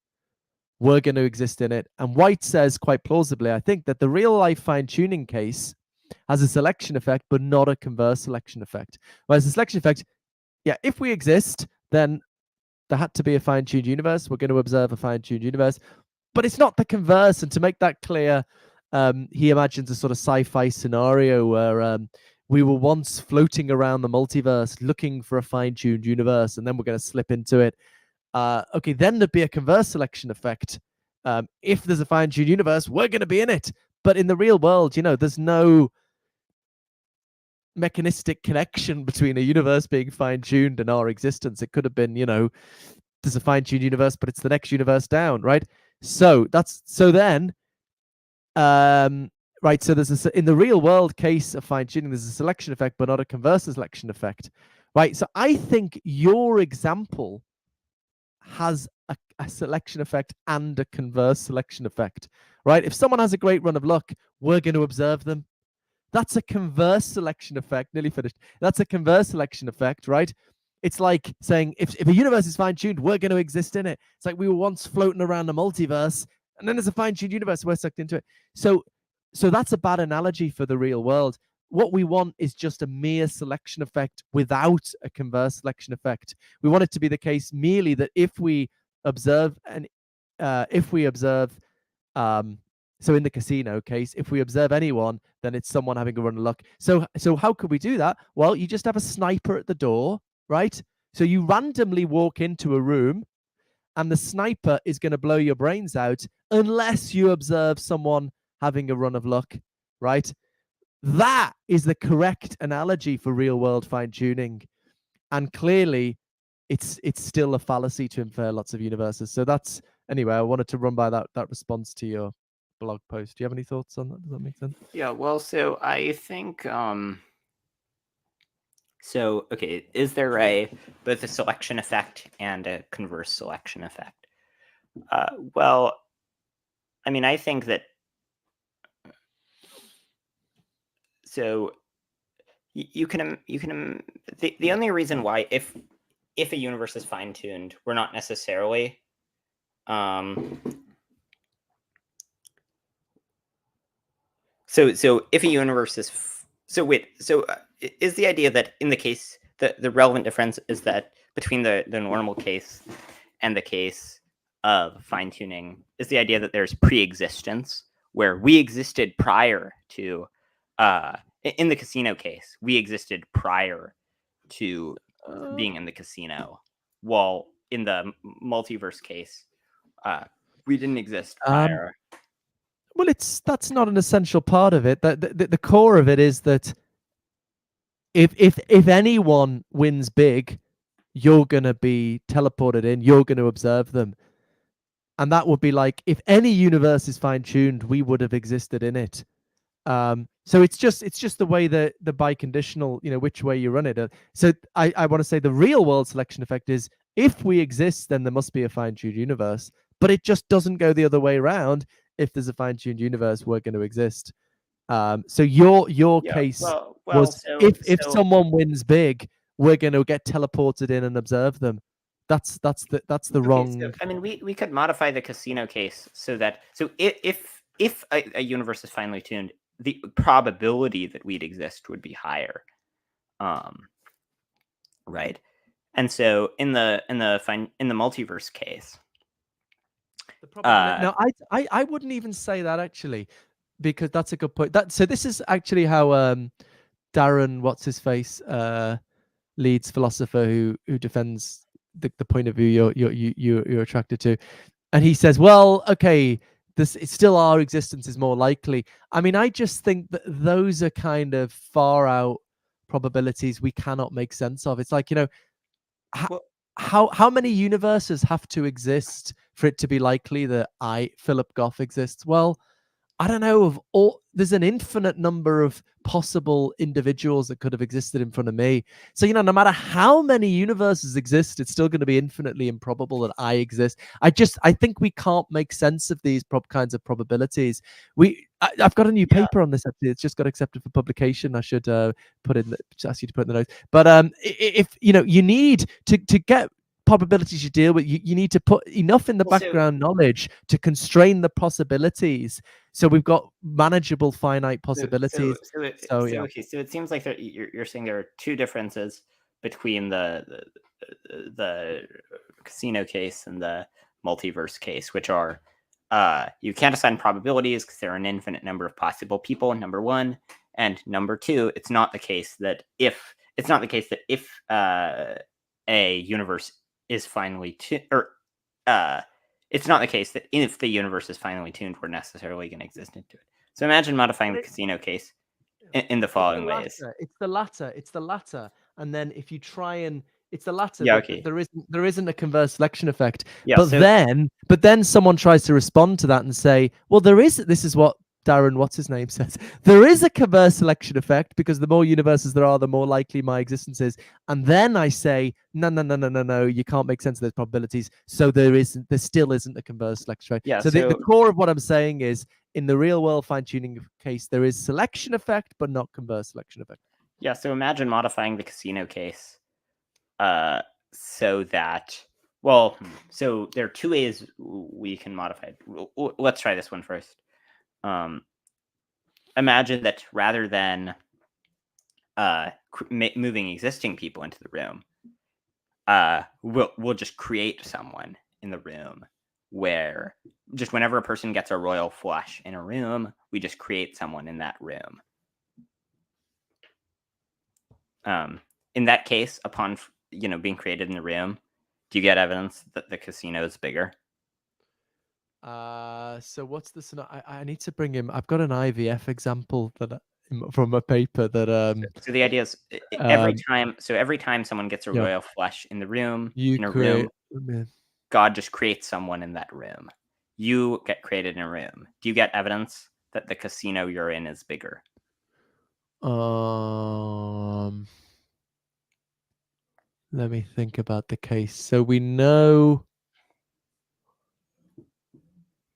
we're going to exist in it. And White says quite plausibly, I think, that the real-life fine-tuning case has a selection effect, but not a converse selection effect. Whereas the selection effect, if we exist, then there had to be a fine-tuned universe. We're going to observe a fine-tuned universe. But it's not the converse. And to make that clear, he imagines a sort of sci-fi scenario where we were once floating around the multiverse looking for a fine-tuned universe, and then we're going to slip into it. Okay, then there'd be a converse selection effect. If there's a fine-tuned universe, we're going to be in it. But in the real world, there's no mechanistic connection between a universe being fine-tuned and our existence. It could have been, there's a fine-tuned universe, but it's the next universe down, right? So then, right, so there's in the real world case of fine-tuning, there's a selection effect, but not a converse selection effect, right? So I think your example has a selection effect and a converse selection effect, right? If someone has a great run of luck, we're going to observe them. That's a converse selection effect. Nearly finished. That's a converse selection effect, right? It's like saying, if a universe is fine-tuned, we're going to exist in it. It's like we were once floating around the multiverse, and then there's a fine-tuned universe, we're sucked into it. So that's a bad analogy for the real world. what we want is just a mere selection effect without a converse selection effect. We want it to be the case merely that if we observe so in the casino case, if we observe anyone, then it's someone having a run of luck. So how could we do that? Well, you just have a sniper at the door, right? So you randomly walk into a room and the sniper is going to blow your brains out unless you observe someone having a run of luck, right? That is the correct analogy for real world fine tuning. And clearly it's still a fallacy to infer lots of universes. So that's, anyway, I wanted to run by that response to your blog post. Do you have any thoughts on that? Does that make sense? Yeah, well, so I think so okay, is there both a selection effect and a converse selection effect? Well, I mean, I think that so you can the only reason why if a universe is fine-tuned, we're not necessarily so if a universe is is the idea that in the case the relevant difference is that between the normal case and the case of fine-tuning is the idea that there's pre-existence where we existed prior to in the casino case we existed prior to being in the casino, while in the multiverse case we didn't exist prior. Well, that's not an essential part of it. The core of it is that if anyone wins big, you're gonna be teleported in. You're gonna observe them, and that would be like if any universe is fine tuned, we would have existed in it. So it's just the way that the biconditional, which way you run it. So I want to say the real world selection effect is if we exist, then there must be a fine tuned universe, but it just doesn't go the other way around. If there's a fine tuned universe, we're going to exist. So your case was if someone wins big, we're going to get teleported in and observe them. That's the wrong. So, I mean, we could modify the casino case so that if a universe is finely tuned, the probability that we'd exist would be higher, right? And so in the multiverse case, no, I wouldn't even say that actually, because that's a good point. So this is actually how Darren, what's his face, Leeds philosopher who defends the point of view you're attracted to, and he says, well, okay, it's still our existence is more likely. I mean, I just think that those are kind of far out probabilities we cannot make sense of. It's like, how many universes have to exist for it to be likely that Philip Goff exists? Well, I don't know, there's an infinite number of possible individuals that could have existed in front of me. So, no matter how many universes exist, it's still going to be infinitely improbable that I exist. I think we can't make sense of these kinds of probabilities. I've got a new paper on this, actually. It's just got accepted for publication. I should ask you to put in the notes. But if you need to get probabilities you deal with, you need to put enough in the background knowledge to constrain the possibilities, so we've got manageable finite possibilities. So it seems like you're saying there are two differences between the casino case and the multiverse case, which are you can't assign probabilities because there are an infinite number of possible people, number one, and number two, it's not the case that if a universe is finally tuned, or it's not the case that if the universe is finally tuned, we're necessarily going to exist into it. So imagine modifying the casino case in the following ways. It's the latter. And then if you try and it's the latter, okay. There isn't a converse selection effect. But then someone tries to respond to that and say, well, this is what Darren, what's his name, says. There is a converse selection effect because the more universes there are, the more likely my existence is. And then I say, no, you can't make sense of those probabilities. So there still isn't a converse selection effect. Yeah, so the core of what I'm saying is, in the real world fine-tuning case, there is selection effect, but not converse selection effect. Yeah, so imagine modifying the casino case so that, so there are two ways we can modify it. Let's try this one first. Imagine that rather than moving existing people into the room, we'll just create someone in the room where just whenever a person gets a royal flush in a room, we just create someone in that room. In that case, upon being created in the room, do you get evidence that the casino is bigger? So what's the scenario? I need to bring him. I've got an IVF example from a paper that So the idea is every time someone gets a royal flush in the room, God just creates someone in that room. You get created in a room. Do you get evidence that the casino you're in is bigger? Let me think about the case. So we know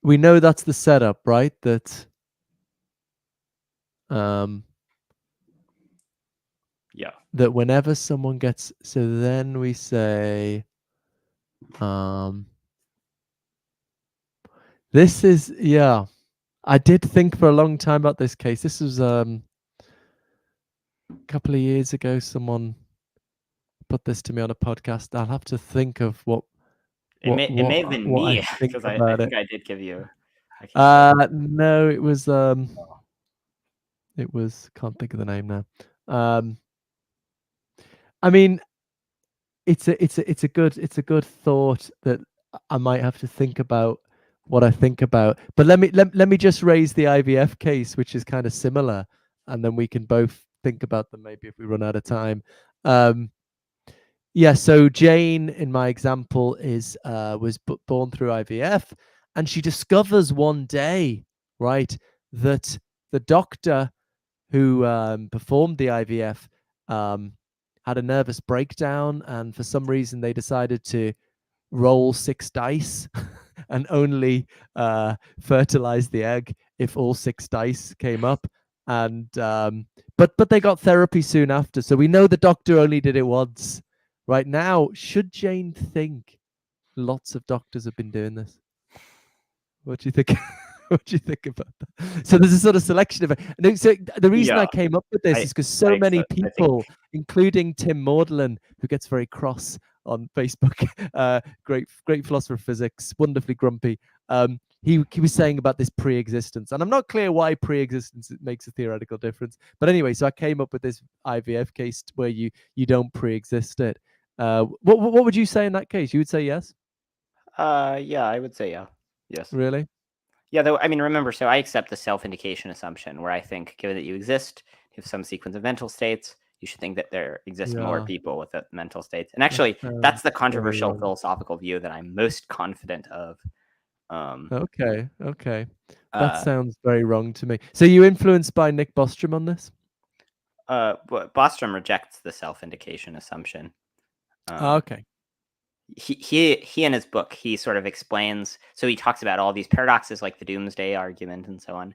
that's the setup, right? That yeah. That whenever someone gets, so then we say, this is, yeah. I did think for a long time about this case. This was a couple of years ago. Someone put this to me on a podcast. I'll have to think of what It may have been me, because I think I did give you a case. No, it was can't think of the name now. I mean, it's a good thought that I might have to think about what I think about. But let me just raise the IVF case, which is kind of similar, and then we can both think about them maybe if we run out of time. Yeah, so Jane in my example was born through IVF, and she discovers one day, right, that the doctor who performed the IVF had a nervous breakdown, and for some reason they decided to roll 6 dice and only fertilize the egg if all 6 dice came up. And but they got therapy soon after, so we know the doctor only did it once. Right now, should Jane think lots of doctors have been doing this? What do you think? What do you think about that? So there's a sort of selection of it. So the reason I came up with this is because so many people, including Tim Maudlin, who gets very cross on Facebook, great philosopher of physics, wonderfully grumpy. He was saying about this pre-existence, and I'm not clear why pre-existence makes a theoretical difference. But anyway, so I came up with this IVF case where you don't pre-exist it. What would you say in that case? You would say yes? Yeah, I would say yeah. Yes. Really? Yeah, though, I mean, remember, so I accept the self-indication assumption, where I think, given that you exist, you have some sequence of mental states, you should think that there exist more people with mental states. And actually, that's the controversial philosophical view that I'm most confident of. Okay. That sounds very wrong to me. So you influenced by Nick Bostrom on this? Bostrom rejects the self-indication assumption. Okay. He in his book, he sort of explains, so he talks about all these paradoxes like the doomsday argument and so on. And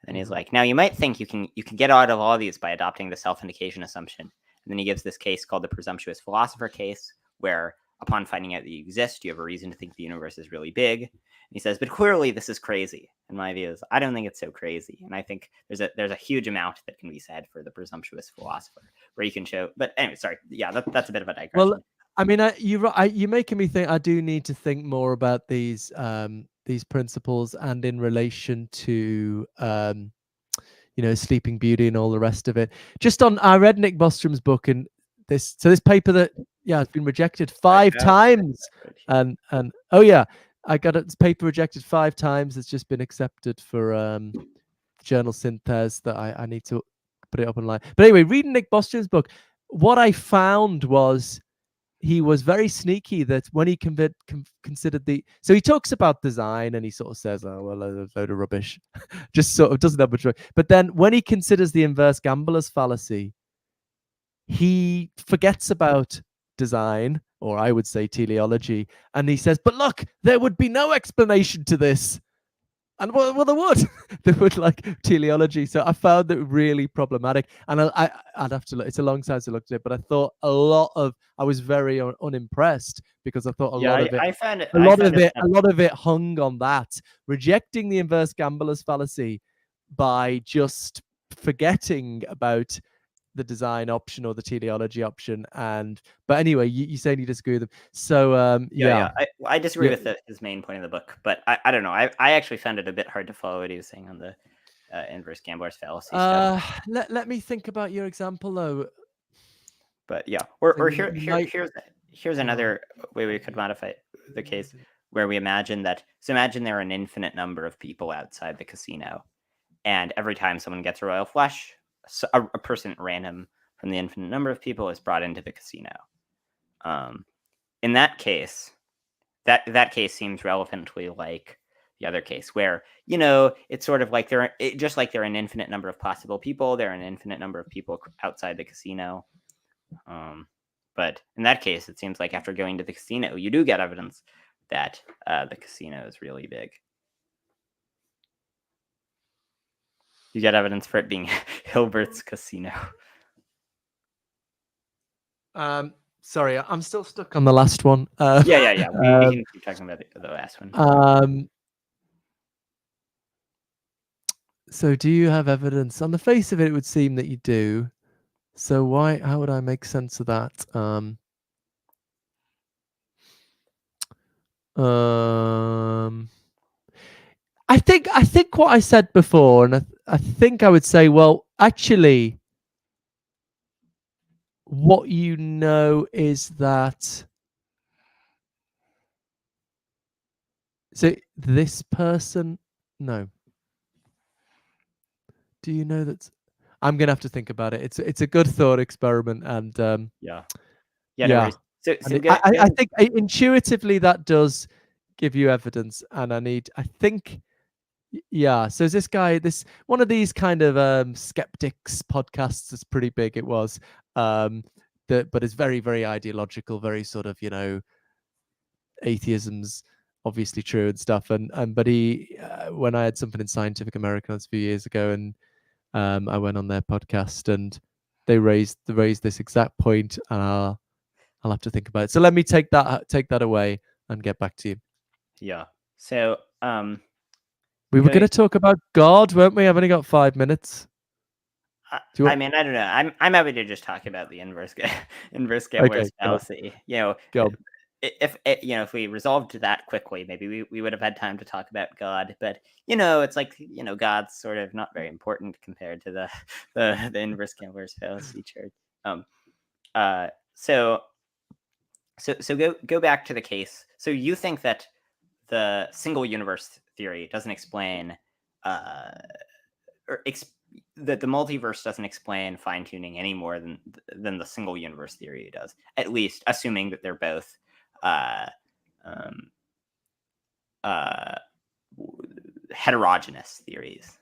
then he's like, now you might think you can get out of all these by adopting the self-indication assumption. And then he gives this case called the presumptuous philosopher case, where upon finding out that you exist, you have a reason to think the universe is really big. And he says, but clearly this is crazy. And my view is, I don't think it's so crazy. And I think there's a huge amount that can be said for the presumptuous philosopher, where you can show, but anyway, sorry. Yeah, that's a bit of a digression. Well, I mean, you're making me think. I do need to think more about these principles, and in relation to Sleeping Beauty and all the rest of it. I read Nick Bostrom's book, and this paper that has been rejected 5 times, and oh yeah, I got this paper rejected 5 times. It's just been accepted for journal Synthèse that I need to put it up online. But anyway, reading Nick Bostrom's book, what I found was, he was very sneaky that when he considered so he talks about design and he sort of says, oh, well, a load of rubbish, just sort of doesn't have much. But then when he considers the inverse gambler's fallacy, he forgets about design, or I would say teleology, and he says, but look, there would be no explanation to this. And well, there would. There would, like, teleology. So I found it really problematic. And I'd have to look. It's a long time to look at it, but I thought I was very unimpressed, because I thought a lot of it hung on that, rejecting the inverse gambler's fallacy by just forgetting about the design option or the teleology option. But anyway, you say you disagree with them. So I disagree with his main point of the book, but I don't know. I actually found it a bit hard to follow what he was saying on the inverse gambler's fallacy stuff. Let me think about your example though. But yeah, here's another way we could modify the case where we imagine that. So imagine there are an infinite number of people outside the casino, and every time someone gets a royal flush, a person at random from the infinite number of people is brought into the casino. In that case, that case seems relevantly like the other case, where it's sort of like just like there are an infinite number of possible people, there are an infinite number of people outside the casino. But in that case, it seems like after going to the casino, you do get evidence that the casino is really big. You get evidence for it being Hilbert's casino. Sorry, I'm still stuck on the last one. We can keep talking about the last one. So do you have evidence? On the face of it, it would seem that you do. So how would I make sense of that? I think what I said before, and I think I would say, well, actually, what you know is that. So this person, no. Do you know that? I'm gonna have to think about it. It's a good thought experiment, and yeah. No I think intuitively that does give you evidence, and I think. Yeah, so this guy, one of these kind of skeptics podcasts is pretty big. It was, but it's very, very ideological, very sort of atheism's obviously true and stuff. But he, when I had something in Scientific American a few years ago, and I went on their podcast, and they raised this exact point, and I'll have to think about it. So let me take that away and get back to you. Yeah. So we were going to talk about God, weren't we? I've only got 5 minutes. I don't know. I'm happy to just talk about the inverse gambler's fallacy. If we resolved that quickly, maybe we would have had time to talk about God. But it's like God's sort of not very important compared to the inverse gambler's fallacy chart. So go back to the case. So you think that the single universe theory doesn't explain, that the multiverse doesn't explain fine-tuning any more than the single universe theory does, at least assuming that they're both heterogeneous theories.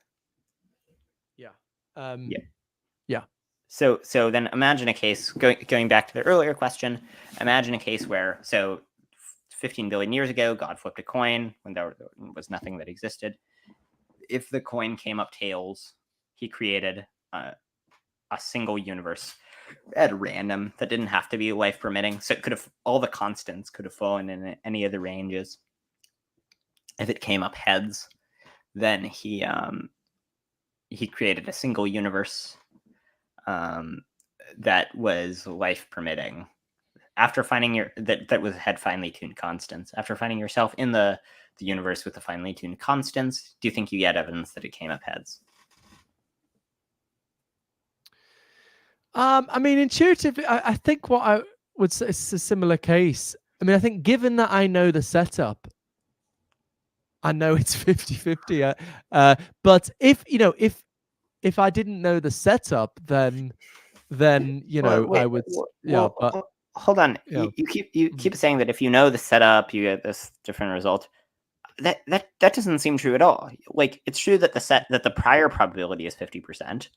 Yeah. So then imagine a case, going back to the earlier question, imagine a case where, 15 billion years ago, God flipped a coin when there was nothing that existed. If the coin came up tails, he created a single universe at random that didn't have to be life permitting. So all the constants could have fallen in any of the ranges. If it came up heads, then he created a single universe that was life permitting. After finding had finely tuned constants. After finding yourself in the universe with the finely tuned constants, do you think you get evidence that it came up heads? I mean, intuitively, I think what I would say is a similar case. I mean, I think given that I know the setup, I know it's 50-50. But if I didn't know the setup, then I would. But hold on. You keep saying that if you know the setup, you get this different result. That doesn't seem true at all. Like, it's true that the prior probability is 50%,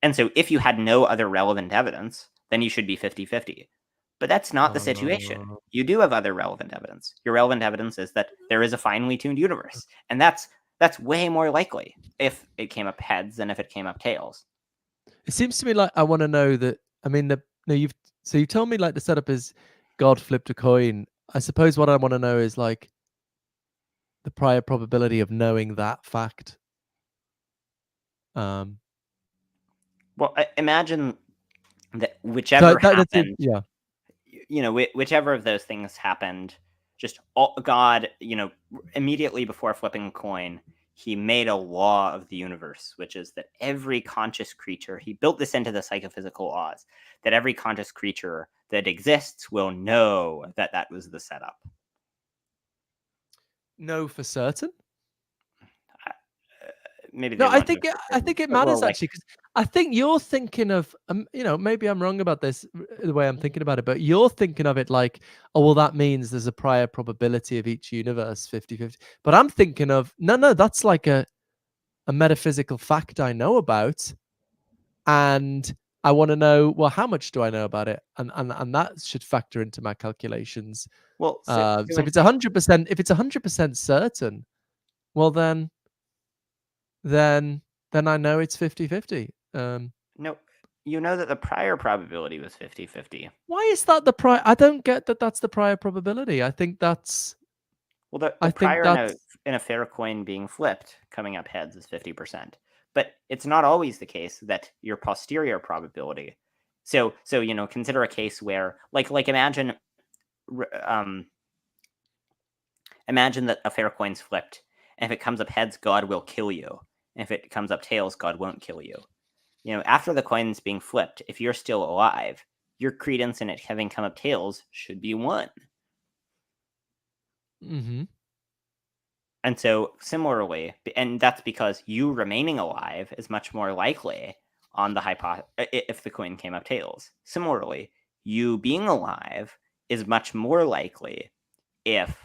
and so if you had no other relevant evidence, then you should be 50-50. But that's not the situation. You do have other relevant evidence. Your relevant evidence is that there is a finely tuned universe, and that's way more likely if it came up heads than if it came up tails. It seems to me like I want to know that. I mean, you told me like the setup is God flipped a coin. I suppose what I want to know is like the prior probability of knowing that fact. Well, imagine that whichever that's it. happened, Yeah. whichever of those things happened, just God, immediately before flipping a coin, he made a law of the universe, which is that every conscious creature, he built this into the psychophysical laws, that every conscious creature that exists will know that that was the setup. No, for certain. Maybe No, they I won't think know it, for I certain, think it but matters well, actually, because I think you're thinking of maybe I'm wrong about this the way I'm thinking about it, but you're thinking of it like, oh well, that means there's a prior probability of each universe 50-50. But I'm thinking of no, that's like a metaphysical fact I know about, and I want to know, well, how much do I know about it, and that should factor into my calculations. well, So if it's 100%, if it's 100% certain, well then I know it's 50-50. no, you know that the prior probability was 50-50. Why is that the prior? I don't get that. That's the prior probability. I think that's. Well, the I think prior that's. in a fair coin being flipped, coming up heads, is 50%. But it's not always the case that your posterior probability. So consider a case where, like imagine that a fair coin's flipped, and if it comes up heads, God will kill you. And if it comes up tails, God won't kill you. After the coin's being flipped, if you're still alive, your credence in it having come up tails should be 1. Mm-hmm. And so, similarly, and that's because you remaining alive is much more likely on the if the coin came up tails. Similarly, you being alive is much more likely if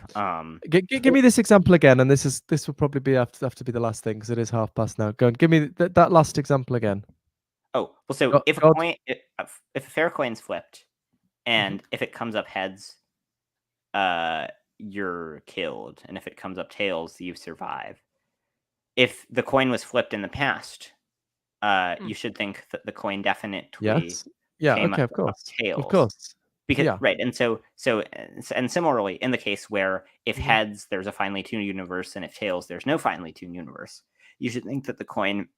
Give me this example again, and this will probably be have to be the last thing because it is 1:30 now. Go on, give me that last example again. Oh, well, so God, if a God. coin, if a fair coin's flipped, and if it comes up heads, you're killed, and if it comes up tails, you survive. If the coin was flipped in the past, you should think that the coin definitely Yes. Yeah. came Okay. up Of course. Of tails. course. Because Yeah. right, and similarly, in the case where if heads there's a finely tuned universe, and if tails there's no finely tuned universe, you should think that the coin,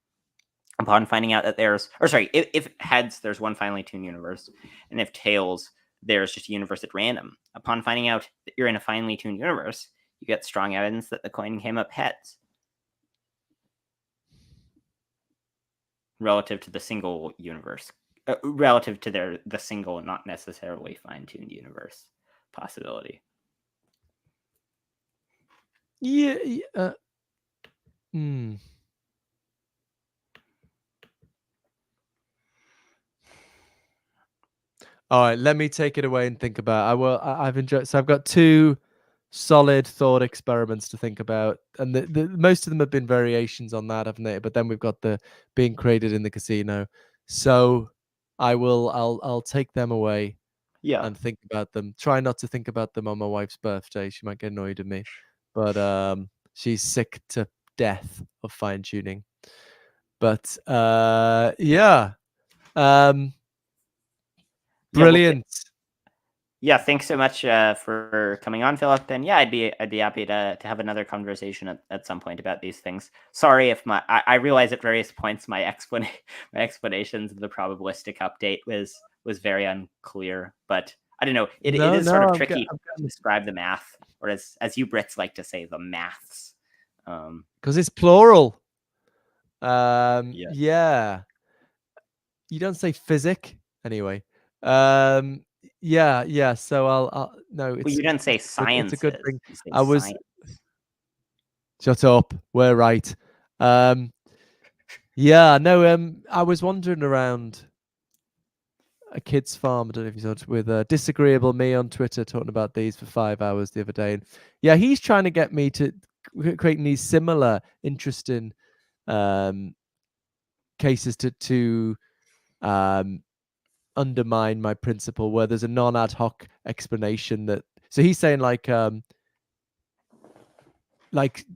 upon finding out that if heads there's one finely tuned universe, and if tails there's just a universe at random, upon finding out that you're in a finely tuned universe, you get strong evidence that the coin came up heads relative to the single universe, relative to the single, not necessarily fine-tuned universe possibility. Yeah. All right, let me take it away and think about. I've enjoyed. So I've got 2 solid thought experiments to think about, and the most of them have been variations on that, haven't they? But then we've got the being created in the casino. So I'll take them away and think about them. Try not to think about them on my wife's birthday. She might get annoyed at me, but she's sick to death of fine tuning. But yeah. Brilliant. Yeah, thanks so much for coming on, Philip. And yeah, I'd be happy to have another conversation at some point about these things. Sorry if I realize at various points my explanations of the probabilistic update was very unclear, but I don't know. It is sort of tricky to describe the math, or as you Brits like to say, the maths. Because it's plural. Yeah. You don't say physic anyway. Yeah. So I'll no. It's, well, you didn't say science. It's a good thing. You say I was. science. Shut up. We're right. Yeah. No. I was wandering around a kid's farm. I don't know if you saw it, with Disagreeable Me on Twitter, talking about these for 5 hours the other day. And yeah, he's trying to get me to creating these similar, interesting cases to undermine my principle, where there's a non-ad hoc explanation that. So he's saying like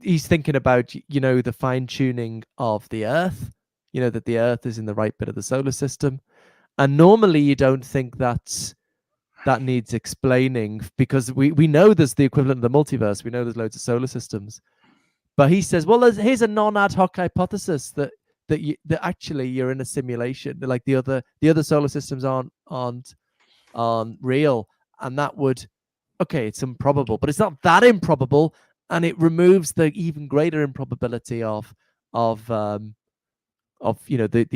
he's thinking about the fine tuning of the Earth. That the Earth is in the right bit of the solar system. And normally you don't think that needs explaining, because we know there's the equivalent of the multiverse. We know there's loads of solar systems. But he says, well, here's a non-ad hoc hypothesis that that actually you're in a simulation. Like the other solar systems aren't real, and that would, okay, it's improbable, but it's not that improbable, and it removes the even greater improbability of the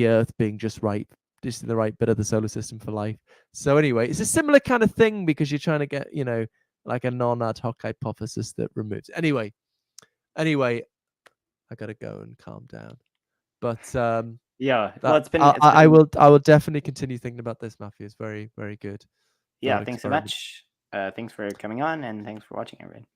Earth being just in the right bit of the solar system for life. So anyway, it's a similar kind of thing because you're trying to get like a non-ad hoc hypothesis that removes. Anyway, I gotta go and calm down. But Yeah, well, that it's been I will definitely continue thinking about this, Matthew. It's very, very good. Yeah, thanks so much. Thanks for coming on, and thanks for watching, everyone.